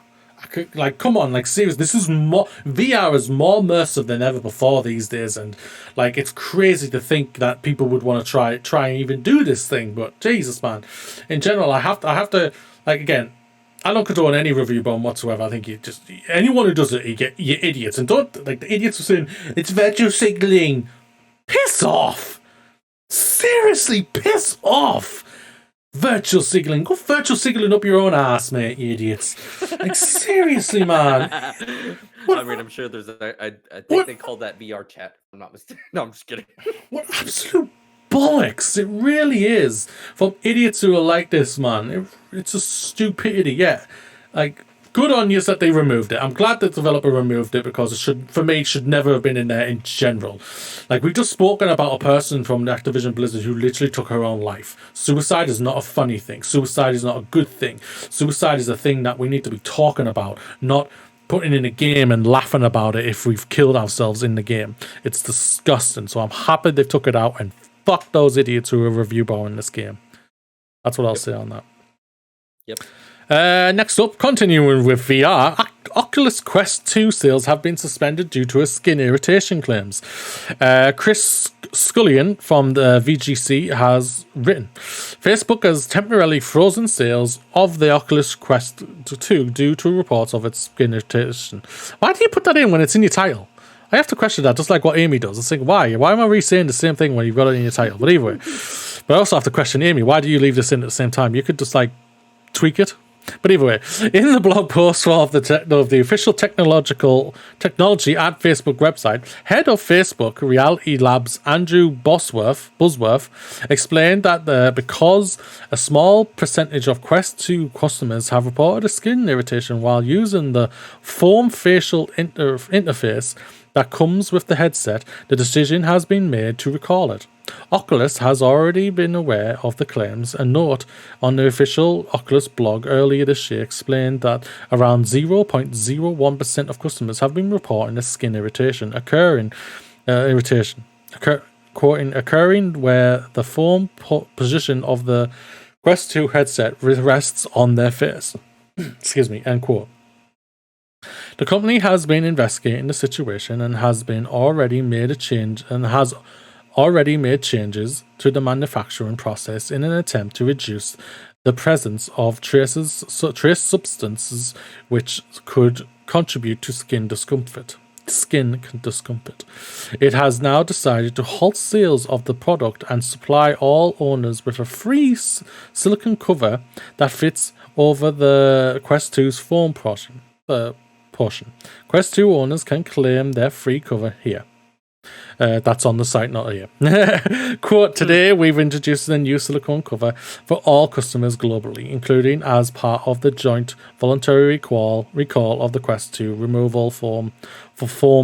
[SPEAKER 1] Like, come on, like, seriously, this is more... VR is more immersive than ever before these days, and, like, it's crazy to think that people would want to try and even do this thing, but Jesus, man. In general, I have to, like, again, I don't condone any review bomb whatsoever. I think anyone who does it, you idiots. And don't, like, the idiots are saying, it's virtue signaling. Piss off! Seriously, piss off! Virtual signaling. Go virtual signaling up your own ass, mate, you idiots. Like, seriously, man.
[SPEAKER 2] I mean, I'm sure there's I think they call that VR chat, if I'm not mistaken. No, I'm just kidding.
[SPEAKER 1] What absolute bollocks. It really is. From idiots who are like this, man. It's a stupidity, yeah. Like, good on you that they removed it. I'm glad the developer removed it, because it should never have been in there in general. Like, we've just spoken about a person from the Activision Blizzard who literally took her own life. Suicide is not a funny thing. Suicide is not a good thing. Suicide is a thing that we need to be talking about, not putting in a game and laughing about it if we've killed ourselves in the game. It's disgusting. So I'm happy they took it out, and fuck those idiots who are review bombing this game. That's what I'll say on that.
[SPEAKER 2] Yep.
[SPEAKER 1] Next up, continuing with VR, Oculus Quest 2 sales have been suspended due to skin irritation claims. Chris Scullion from the VGC has written, Facebook has temporarily frozen sales of the Oculus Quest 2 due to reports of its skin irritation. Why do you put that in when it's in your title? I have to question that, just like what Amy does. I think, why am I re-saying the same thing when you've got it in your title? But either way. But I also have to question Amy, why do you leave this in at the same time? You could just, like, tweak it. But either way, in the blog post of the official technology at Facebook website, head of Facebook Reality Labs Andrew Busworth explained that because a small percentage of Quest 2 customers have reported a skin irritation while using the foam facial interface that comes with the headset, the decision has been made to recall it. Oculus has already been aware of the claims. A note on the official Oculus blog earlier this year explained that around 0.01% of customers have been reporting a skin irritation occurring where the foam position of the Quest 2 headset rests on their face. Excuse me, end quote. The company has been investigating the situation and has already made changes to the manufacturing process in an attempt to reduce the presence of trace substances which could contribute to skin discomfort. It has now decided to halt sales of the product and supply all owners with a free silicone cover that fits over the Quest 2's foam portion. Quest 2 owners can claim their free cover here. That's on the site, not here. Quote, today we've introduced a new silicone cover for all customers globally, including as part of the joint voluntary recall of the Quest 2 removal foam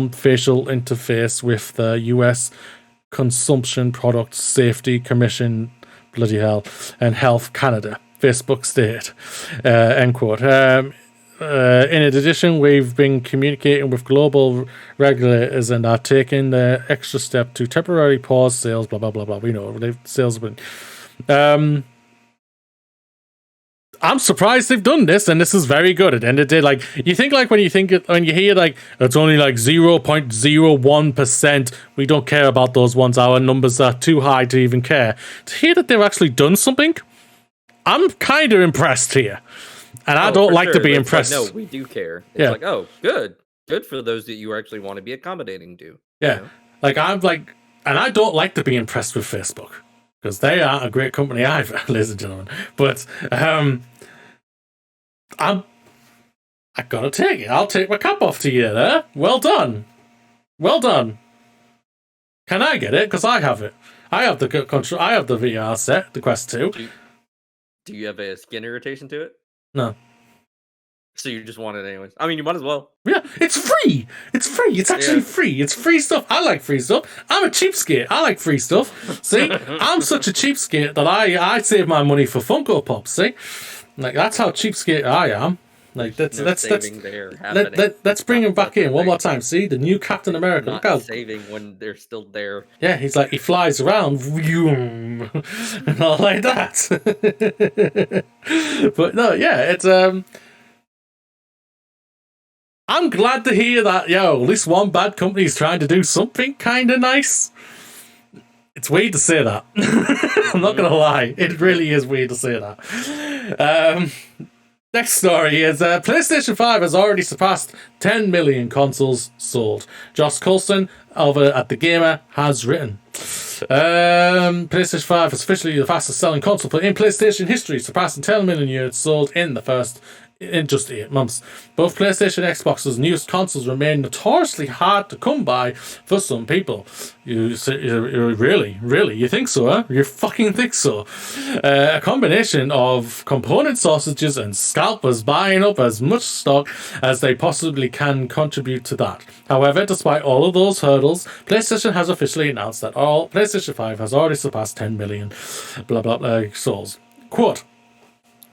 [SPEAKER 1] facial interface with the US Consumption Product Safety Commission, bloody hell, and Health Canada, Facebook state, end quote. In addition, we've been communicating with global regulators and are taking the extra step to temporarily pause sales, blah, blah, blah, blah. We know sales have been... I'm surprised they've done this, and this is very good. At the end of the day, like, you think, like, when you hear, like, it's only, like, 0.01%, we don't care about those ones, our numbers are too high to even care. To hear that they've actually done something, I'm kind of impressed here. And I don't like to be impressed.
[SPEAKER 2] Like, no, we do care. It's like, oh, good. Good for those that you actually want to be accommodating to.
[SPEAKER 1] Yeah.
[SPEAKER 2] You know?
[SPEAKER 1] Like, I'm like, and I don't like to be impressed with Facebook, because they aren't a great company either, ladies and gentlemen. But I gotta take it. I'll take my cap off to you there. Well done. Well done. Can I get it? Because I have it. I have the control. I have the VR set, the Quest 2.
[SPEAKER 2] Do you have a skin irritation to it?
[SPEAKER 1] No.
[SPEAKER 2] So you just want it anyways. I mean, you might as well.
[SPEAKER 1] Yeah, it's free. It's free. It's actually free. It's free stuff. I like free stuff. I'm a cheapskate. I like free stuff. See, I'm such a cheapskate that I save my money for Funko Pops. See, like, that's how cheapskate I am. Like, let's bring him back in one more time. See, the new Captain America.
[SPEAKER 2] Not
[SPEAKER 1] look how
[SPEAKER 2] saving when they're still there.
[SPEAKER 1] Yeah, he's like, he flies around and all like that. But no, yeah, it's I'm glad to hear that. At least one bad company is trying to do something kind of nice. It's weird to say that. I'm not gonna lie, it really is weird to say that. Next story is PlayStation 5 has already surpassed 10 million consoles sold. Josh Coulson over at The Gamer has written. PlayStation 5 is officially the fastest selling console in PlayStation history, surpassing 10 million units sold in just 8 months. Both PlayStation and Xbox's newest consoles remain notoriously hard to come by for some people. You really? You think so, huh? You fucking think so? A combination of component sausages and scalpers buying up as much stock as they possibly can contribute to that. However, despite all of those hurdles, PlayStation has officially announced that all PlayStation 5 has already surpassed 10 million souls. Quote,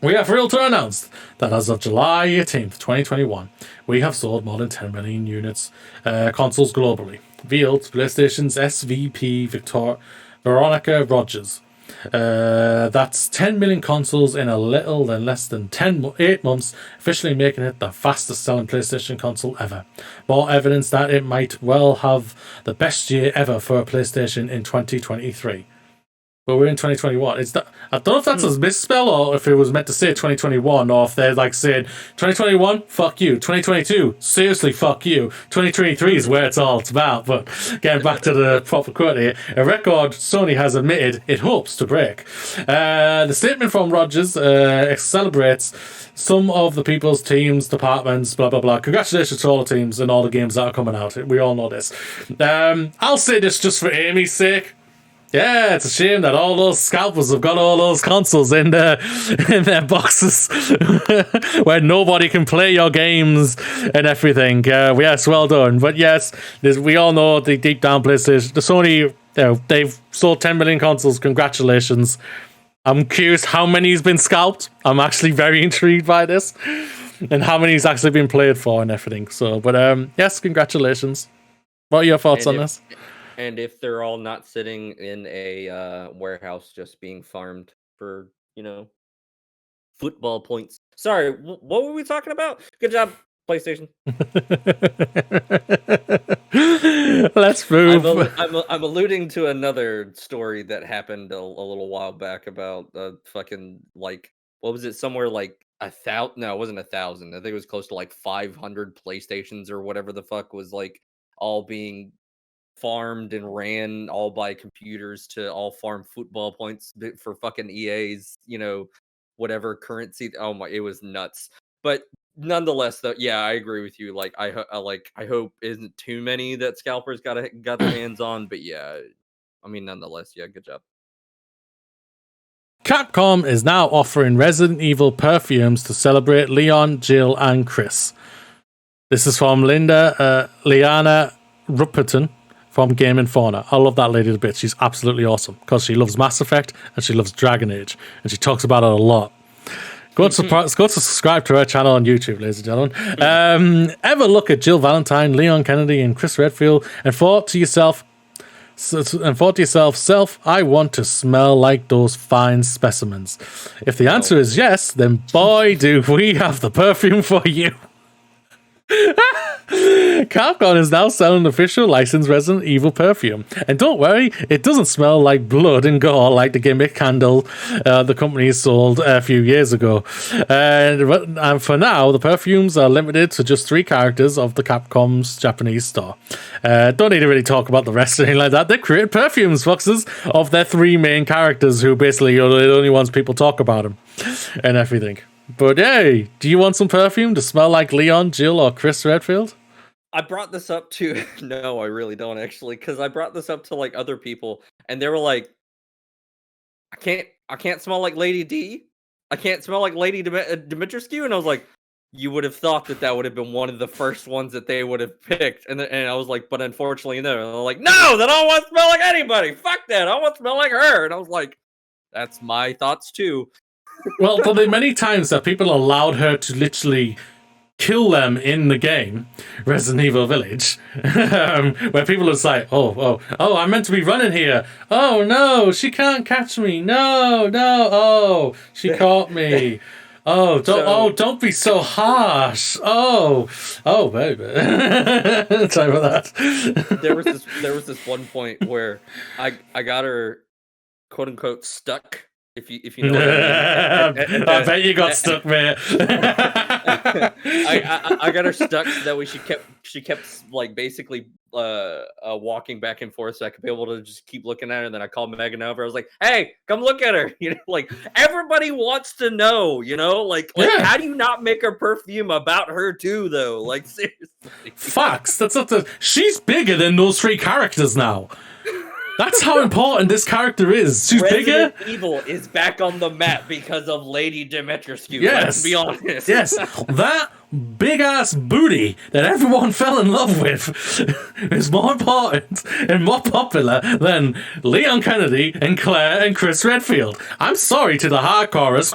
[SPEAKER 1] we are thrilled to announce that as of July 18th, 2021, we have sold more than 10 million units consoles globally. Revealed PlayStation's SVP Veronica Rogers. That's 10 million consoles in less than 8 months, officially making it the fastest selling PlayStation console ever. More evidence that it might well have the best year ever for a PlayStation in 2023. But we're in 2021. I don't know if that's a misspell or if it was meant to say 2021, or if they're like saying 2021, fuck you. 2022, seriously, fuck you. 2023 is where it's all about. But getting back to the proper quote here, a record Sony has admitted it hopes to break. The statement from Rogers celebrates some of the people's teams, departments, blah, blah, blah. Congratulations to all the teams and all the games that are coming out. We all know this. I'll say this just for Amy's sake. Yeah, it's a shame that all those scalpers have got all those consoles in their boxes where nobody can play your games and everything. Yes, well done. But yes, we all know the deep down PlayStation, the Sony, they've sold 10 million consoles. Congratulations. I'm curious how many's been scalped. I'm actually very intrigued by this and how many's actually been played for and everything. So, but yes, congratulations. What are your thoughts on this?
[SPEAKER 2] And if they're all not sitting in a warehouse just being farmed for, football points. Sorry, what were we talking about? Good job, PlayStation.
[SPEAKER 1] Let's move.
[SPEAKER 2] I'm alluding to another story that happened a little while back about fucking like what was it? Somewhere like 1,000? No, it wasn't 1,000. I think it was close to like 500 PlayStations or whatever the fuck was like all being farmed and ran all by computers to all farm football points for fucking EA's, whatever currency. Oh my, it was nuts. But nonetheless, though, yeah, I agree with you. Like, I hope isn't too many that scalpers got their hands on. But yeah, I mean, nonetheless, yeah, good job.
[SPEAKER 1] Capcom is now offering Resident Evil Perfumes to celebrate Leon, Jill, and Chris. This is from Liana Rupperton from Game Fauna. I love that lady a bit. She's absolutely awesome because she loves Mass Effect and she loves Dragon Age and she talks about it a lot. Go to subscribe to her channel on YouTube, ladies and gentlemen. Ever look at Jill Valentine, Leon Kennedy, and Chris Redfield and thought to yourself, I want to smell like those fine specimens? If the answer is yes, then boy, do we have the perfume for you. Capcom is now selling official licensed Resident Evil perfume. And don't worry, it doesn't smell like blood and gore like the gimmick candle the company sold a few years ago. And for now, the perfumes are limited to just 3 characters of the Capcom's Japanese store. Don't need to really talk about the rest or anything like that. They create perfumes, foxes, of their 3 main characters who basically are the only ones people talk about them and everything. But hey, do you want some perfume to smell like Leon, Jill, or Chris Redfield?
[SPEAKER 2] I brought this up to no, I really don't actually, because I brought this up to like other people, and they were like, "I can't smell like Lady D. I can't smell like Lady Dimitrescu," and I was like, "You would have thought that would have been one of the first ones that they would have picked," and I was like, "But unfortunately, no." And they're like, "No, then I don't want to smell like anybody. Fuck that. I want to smell like her." And I was like, "That's my thoughts too."
[SPEAKER 1] Well, there were many times that people allowed her to literally kill them in the game, Resident Evil Village, where people are like, oh, I'm meant to be running here. Oh, no, she can't catch me. No, oh, she caught me. Don't be so harsh. Oh, baby. Sorry about that.
[SPEAKER 2] There was this one point where I got her, quote unquote, stuck. If you know what I mean.
[SPEAKER 1] I bet you got stuck, man.
[SPEAKER 2] I got her stuck so that way she kept like basically walking back and forth so I could be able to just keep looking at her. And then I called Megan over. I was like, "Hey, come look at her." Like everybody wants to know, like
[SPEAKER 1] yeah.
[SPEAKER 2] How do you not make a perfume about her too, though? Like seriously.
[SPEAKER 1] Fox, that's not she's bigger than those 3 characters now. That's how important this character is. She's
[SPEAKER 2] Resident
[SPEAKER 1] bigger.
[SPEAKER 2] Evil is back on the map because of Lady Dimitrescu.
[SPEAKER 1] Yes.
[SPEAKER 2] Let's be honest.
[SPEAKER 1] Yes. That big ass booty that everyone fell in love with is more important and more popular than Leon Kennedy and Claire and Chris Redfield. I'm sorry to the hardcorers.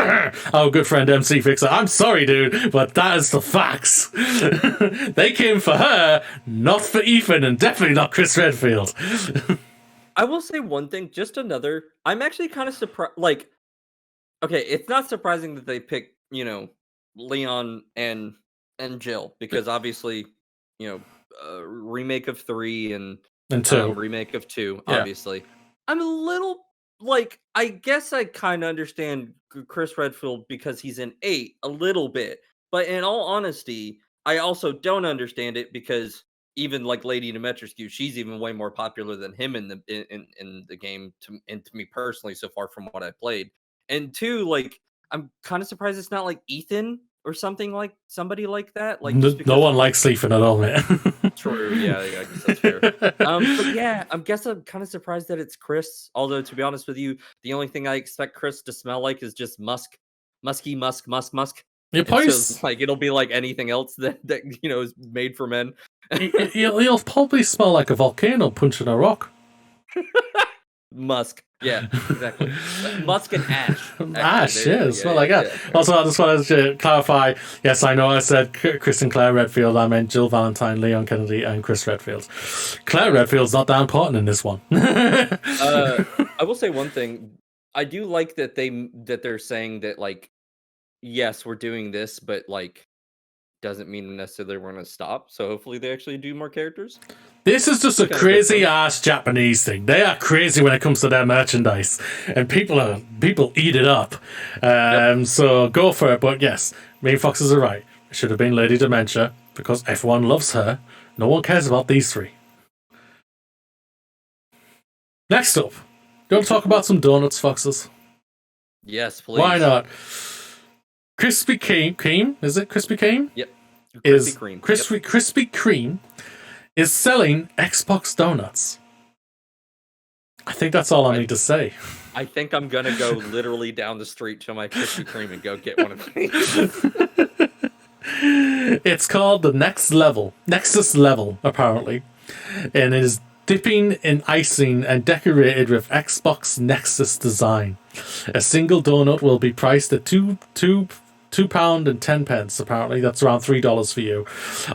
[SPEAKER 1] Our good friend MC Fixer. I'm sorry, dude, but that is the facts. They came for her, not for Ethan, and definitely not Chris Redfield.
[SPEAKER 2] I will say one thing, just another. I'm actually kind of surprised. Like, okay, it's not surprising that they picked, Leon and Jill because obviously, remake of 3 and
[SPEAKER 1] 2,
[SPEAKER 2] remake of 2.
[SPEAKER 1] Yeah.
[SPEAKER 2] Obviously, I'm a little like. I guess I kind of understand Chris Redfield because he's in 8 a little bit, but in all honesty, I also don't understand it because. Even like Lady Dimitrescu, she's even way more popular than him in the game to me personally so far from what I played. And 2, like I'm kind of surprised it's not like Ethan or somebody like that. Like
[SPEAKER 1] no one likes Ethan at all, man.
[SPEAKER 2] True, yeah, I guess that's fair. But yeah, I'm kind of surprised that it's Chris. Although to be honest with you, the only thing I expect Chris to smell like is just musk.
[SPEAKER 1] Your
[SPEAKER 2] so, like it'll be like anything else that is made for men.
[SPEAKER 1] He'll probably smell like a volcano punching a rock.
[SPEAKER 2] Musk, yeah, exactly. Musk and ash.
[SPEAKER 1] Ash, yeah, smell like that. Yeah. Also, I just wanted to clarify. Yes, I know I said Chris and Claire Redfield. I meant Jill Valentine, Leon Kennedy, and Chris Redfield. Claire Redfield's not that important in this one.
[SPEAKER 2] I will say one thing. I do like that they're saying that like yes, we're doing this, but like doesn't mean necessarily we're gonna stop. So hopefully they actually do more characters.
[SPEAKER 1] This is just a
[SPEAKER 2] Kinda good
[SPEAKER 1] crazy
[SPEAKER 2] fun.
[SPEAKER 1] ass Japanese thing. They are crazy when it comes to their merchandise, and people eat it up. So go for it. But yes, me and Foxes are right. It should have been Lady Dementia because everyone loves her. No one cares about these three. Next up, you want to talk about some donuts, Foxes?
[SPEAKER 2] Yes, please.
[SPEAKER 1] Why not? Krispy Kreme, is it Krispy Kreme?
[SPEAKER 2] Yep.
[SPEAKER 1] Krispy
[SPEAKER 2] Kreme.
[SPEAKER 1] Krispy Kreme is selling Xbox donuts. I think that's all I need to say.
[SPEAKER 2] I think I'm gonna go literally down the street to my Krispy Kreme and go get one of these.
[SPEAKER 1] It's called the Nexus Level, apparently, and it is dipping in icing and decorated with Xbox Nexus design. A single donut will be priced at £2.10. Apparently, that's around $3 for you.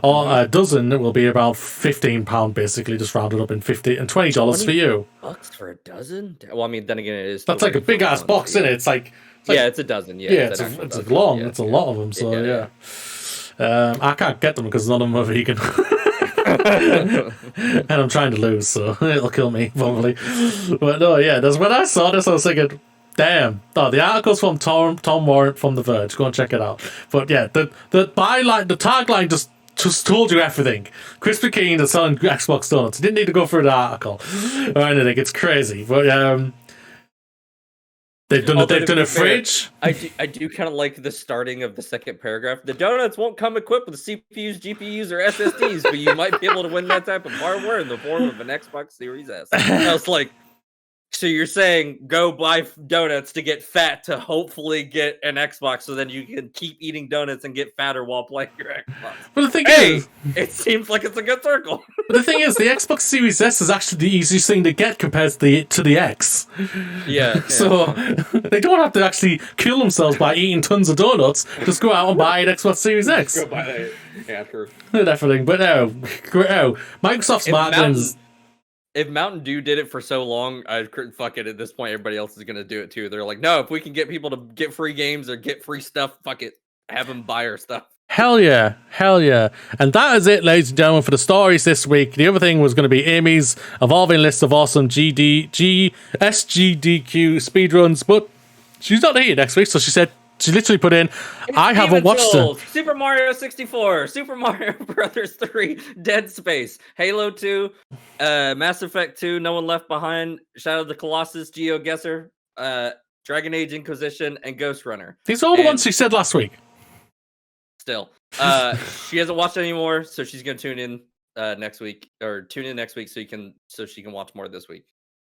[SPEAKER 1] Or a dozen will be about £15, basically, just rounded up in $20 for you.
[SPEAKER 2] Bucks for a dozen? Well, I mean, then again, it is.
[SPEAKER 1] That's like a big ass box, isn't it? It's like
[SPEAKER 2] it's a dozen. Yeah,
[SPEAKER 1] it's long. It's a lot of them. So yeah. I can't get them because none of them are vegan. And I'm trying to lose, so it'll kill me probably. But no, yeah, when I saw this, I was thinking, damn. Oh, the article's from Tom Warrant from The Verge. Go and check it out. But yeah, the tagline just told you everything. Krispy Kreme is selling Xbox donuts. You didn't need to go through the article or anything. It's crazy. But they've done a fridge.
[SPEAKER 2] I do kind of like the starting of the second paragraph. The donuts won't come equipped with CPUs, GPUs, or SSDs, but you might be able to win that type of hardware in the form of an Xbox Series S. I was like, so you're saying go buy donuts to get fat to hopefully get an Xbox, so then you can keep eating donuts and get fatter while playing your Xbox.
[SPEAKER 1] But the thing is,
[SPEAKER 2] it seems like it's a good circle.
[SPEAKER 1] But the thing is, the Xbox Series S is actually the easiest thing to get compared to the X.
[SPEAKER 2] Yeah.
[SPEAKER 1] So they don't have to actually kill themselves by eating tons of donuts. Just go out and buy an Xbox Series X.
[SPEAKER 2] Go buy that. Yeah, sure.
[SPEAKER 1] And everything. But no, Microsoft's margins.
[SPEAKER 2] If Mountain Dew did it for so long, I couldn't fuck it. At this point, everybody else is going to do it too. They're like, no, if we can get people to get free games or get free stuff, fuck it. Have them buy our stuff.
[SPEAKER 1] Hell yeah. And that is it, ladies and gentlemen, for the stories this week. The other thing was going to be Amy's evolving list of awesome SGDQ speedruns, but she's not here next week, so she said, she literally put in, I haven't watched it.
[SPEAKER 2] Super Mario 64, Super Mario Brothers 3, Dead Space, Halo 2, Mass Effect 2, No One Left Behind, Shadow of the Colossus, GeoGuessr, Dragon Age Inquisition, and Ghost Runner.
[SPEAKER 1] These are all the ones she said last week.
[SPEAKER 2] Still. She hasn't watched anymore, so she's going to tune in next week, or tune in next week so she can watch more this week.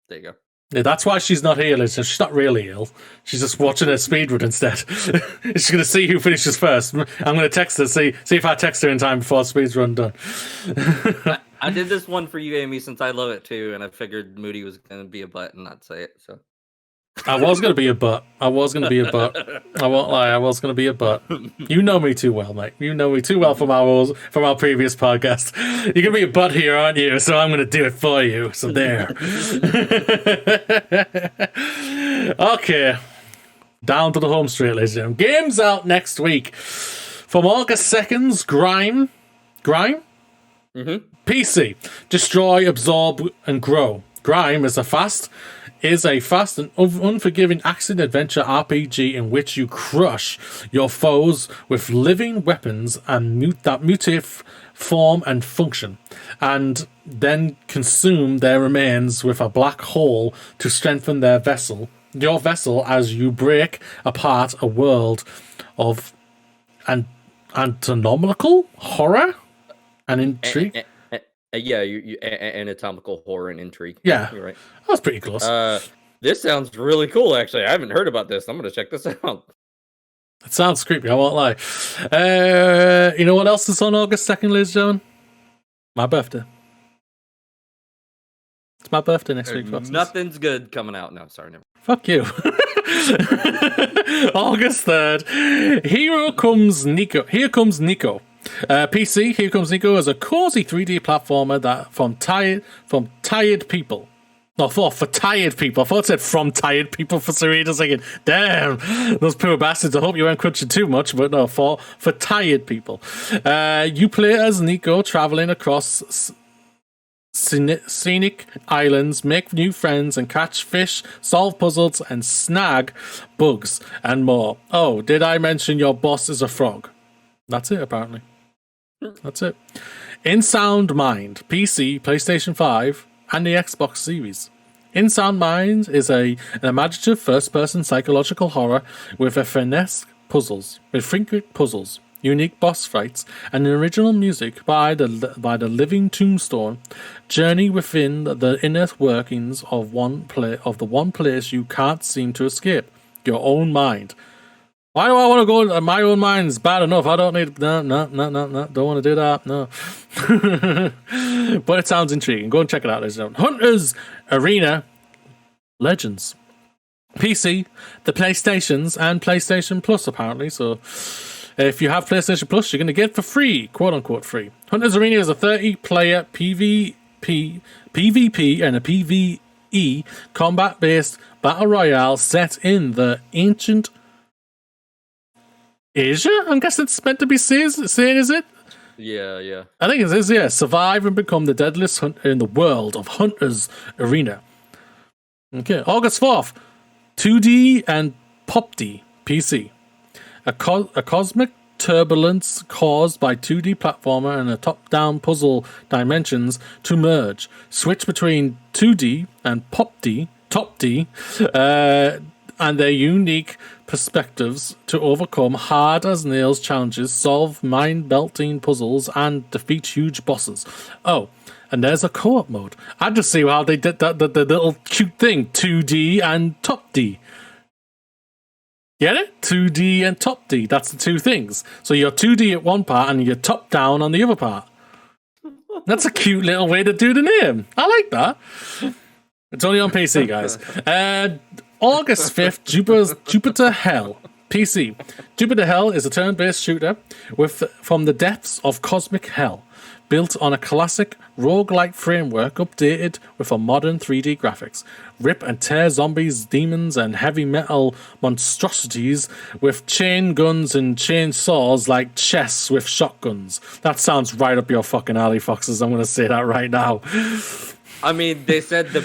[SPEAKER 2] There you go.
[SPEAKER 1] Yeah, that's why she's not here, Liz. She's not really ill. She's just watching a speedrun instead. She's going to see who finishes first. I'm going to text her, see if I text her in time before the speedrun done.
[SPEAKER 2] I did this one for you, Amy, since I love it too, and I figured Moody was going to be a butt and not say it. So
[SPEAKER 1] I was going to be a butt. I won't lie. I was going to be a butt. You know me too well, mate. You know me too well from our previous podcast. You're going to be a butt here, aren't you? So I'm going to do it for you. So there. Okay. Down to the home straight, ladies and gentlemen. Games out next week. From August 2nd's Grime?
[SPEAKER 2] Mm-hmm.
[SPEAKER 1] PC. Destroy, absorb, and grow. Grime is a fast and unforgiving action-adventure RPG in which you crush your foes with living weapons and that mutate form and function, and then consume their remains with a black hole to strengthen your vessel as you break apart a world of anatomical horror and intrigue.
[SPEAKER 2] Yeah, you anatomical horror and intrigue.
[SPEAKER 1] Yeah,
[SPEAKER 2] you're right.
[SPEAKER 1] That was pretty close.
[SPEAKER 2] This sounds really cool, actually. I haven't heard about this. I'm going to check this out.
[SPEAKER 1] It sounds creepy, I won't lie. You know what else is on August 2nd, ladies and gentlemen? My birthday. It's my birthday next week, folks.
[SPEAKER 2] Nothing's good coming out. No, sorry, never.
[SPEAKER 1] Fuck you. August 3rd. Here Comes Nico. PC, Here Comes Nico is a cozy 3D platformer from tired people. No, for tired people. I thought it said from tired people for Serena. Thinking, damn, those poor bastards. I hope you weren't crunching too much, but no, for tired people. You play as Nico, traveling across scenic islands, make new friends, and catch fish, solve puzzles, and snag bugs, and more. Oh, did I mention your boss is a frog? That's it, apparently. That's it. In Sound Mind, PC, PlayStation 5, and the Xbox Series. In Sound Mind is an imaginative first-person psychological horror with frequent puzzles, unique boss fights, and original music by the Living Tombstone. Journey within the inner workings of the one place you can't seem to escape, your own mind. Why do I want to go? My own mind's bad enough. I don't need. No. Don't want to do that. No. But it sounds intriguing. Go and check it out. Hunter's Arena Legends. PC, the PlayStations, and PlayStation Plus, apparently. So if you have PlayStation Plus, you're going to get it for free, quote unquote free. Hunter's Arena is a 30-player PvP and a PvE combat-based battle royale set in the ancient Asia? I'm guessing it's meant to be saying, is it?
[SPEAKER 2] Yeah.
[SPEAKER 1] I think it is, yeah. Survive and become the deadliest hunter in the world of Hunter's Arena. Okay, August 4th, 2D and PopD PC. A cosmic turbulence caused by 2D platformer and a top-down puzzle dimensions to merge. Switch between 2D and Top D, and their unique perspectives to overcome hard-as-nails challenges, solve mind-melting puzzles, and defeat huge bosses. Oh, and there's a co-op mode. I just see how they did that, the little cute thing, 2D and Top D. Get it? 2D and Top D. That's the two things. So you're 2D at one part and you're top down on the other part. That's a cute little way to do the name. I like that. It's only on PC, guys. August 5th, Jupiter Hell. PC. Jupiter Hell is a turn-based shooter from the depths of cosmic hell, built on a classic roguelike framework updated with a modern 3D graphics. Rip and tear zombies, demons, and heavy metal monstrosities with chain guns and chainsaws like chests with shotguns. That sounds right up your fucking alley, Foxes. I'm going to say that right now.
[SPEAKER 2] I mean, they said the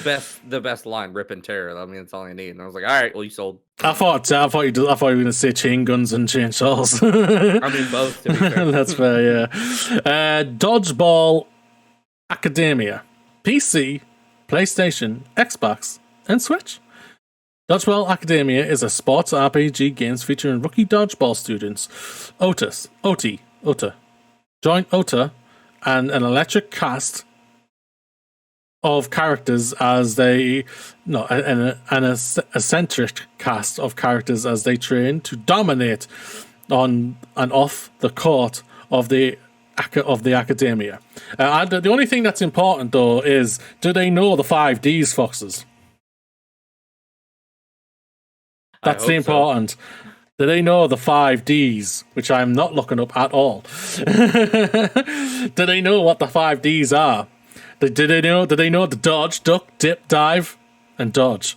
[SPEAKER 2] best line, rip and tear. I mean, that's all you need. And I was like, all right, well, you sold.
[SPEAKER 1] I thought you were going to say chain guns and chainsaws.
[SPEAKER 2] I mean, both, to be fair.
[SPEAKER 1] That's fair, yeah. Dodgeball Academia. PC, PlayStation, Xbox, and Switch. Dodgeball Academia is a sports RPG game featuring rookie dodgeball students Ota, join Ota, and an electric cast of characters as an eccentric cast of characters as they train to dominate on and off the court of the academia. The only thing that's important though is, do they know the 5Ds, Foxes? That's the important. So. Do they know the 5Ds, which I'm not looking up at all? Do they know what the 5Ds are? Do they know the dodge, duck, dip, dive, and dodge?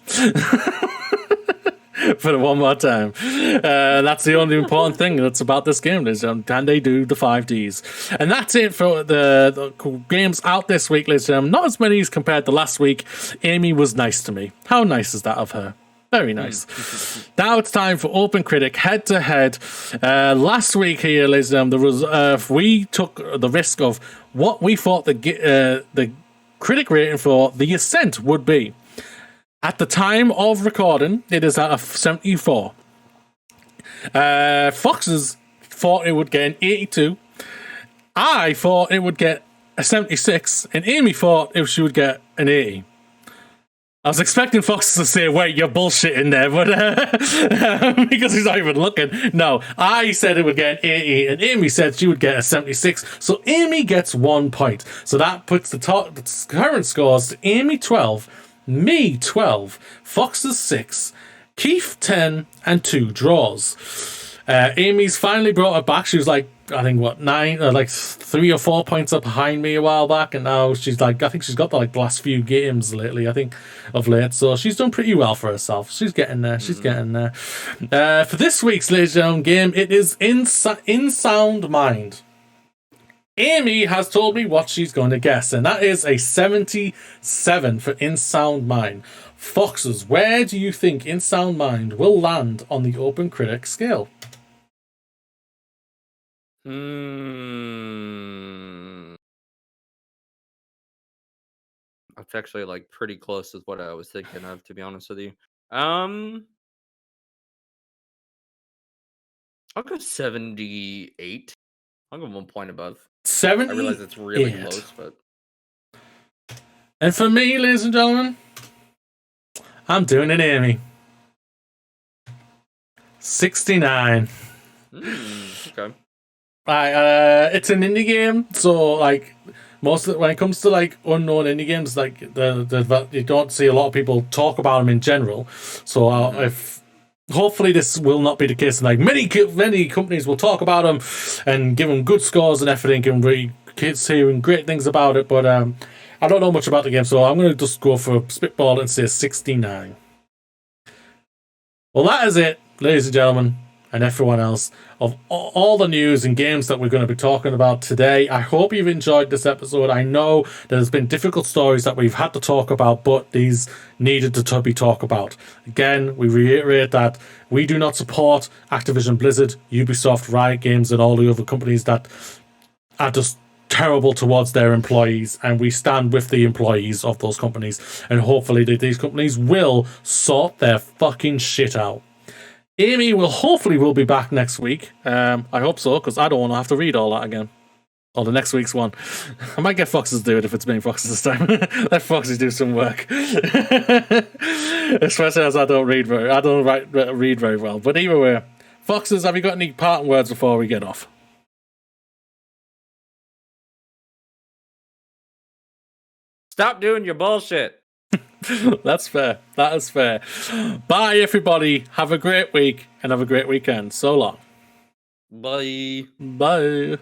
[SPEAKER 1] Put it one more time. That's the only important thing that's about this game is can they do the 5Ds? And that's it for the games out this week, ladies and gentlemen. Not as many as compared to last week. Amy was nice to me. How nice is that of her? Very nice. Now it's time for OpenCritic head-to-head. Last week here, ladies and gentlemen, we took the risk of what we thought the critic rating for The Ascent would be. At the time of recording, it is at a 74. Foxes thought it would get an 82. I thought it would get a 76. And Amy thought she would get an 80. I was expecting Fox to say, wait, you're bullshitting there, but because he's not even looking. No, I said it would get an 80, and Amy said she would get a 76. So Amy gets 1 point. So that puts the current scores to Amy 12, me 12, Fox's 6, Keith 10, and 2 draws. Amy's finally brought her back. She was like, I think, what, 3 or 4 points up behind me a while back, and now she's like, I think she's got the last few games lately, I think, of late. So she's done pretty well for herself. She's getting there. She's getting there. For this week's ladies and gentlemen game, it is In Sound Mind. Amy has told me what she's going to guess, and that is a 77 for In Sound Mind. Foxes, where do you think In Sound Mind will land on the OpenCritic scale?
[SPEAKER 2] That's actually pretty close with what I was thinking of, to be honest with you. I'll go 78. I'll go 1 point above.
[SPEAKER 1] 78.
[SPEAKER 2] I realize it's really close, but...
[SPEAKER 1] And for me, ladies and gentlemen, I'm doing it, Amy. 69.
[SPEAKER 2] Okay.
[SPEAKER 1] It's an indie game, so most of when it comes to unknown indie games, you don't see a lot of people talk about them in general. So if hopefully this will not be the case, and many companies will talk about them and give them good scores and everything, and kids hearing great things about it. But I don't know much about the game, so I'm going to just go for a spitball and say 69. Well, that is it, ladies and gentlemen, and everyone else, of all the news and games that we're going to be talking about today. I hope you've enjoyed this episode. I know there's been difficult stories that we've had to talk about, but these needed to be talked about. Again, we reiterate that we do not support Activision Blizzard, Ubisoft, Riot Games, and all the other companies that are just terrible towards their employees, and we stand with the employees of those companies, and hopefully these companies will sort their fucking shit out. Amy will be back next week. I hope so, because I don't want to have to read all that again. Or the next week's one. I might get Foxes to do it if it's being Foxes this time. Let Foxes do some work. Especially as I don't read very well. But either way, Foxes, have you got any parting words before we get off?
[SPEAKER 2] Stop doing your bullshit.
[SPEAKER 1] That's fair. That is fair. Bye, everybody. Have a great week and have a great weekend. So long.
[SPEAKER 2] Bye.
[SPEAKER 1] Bye.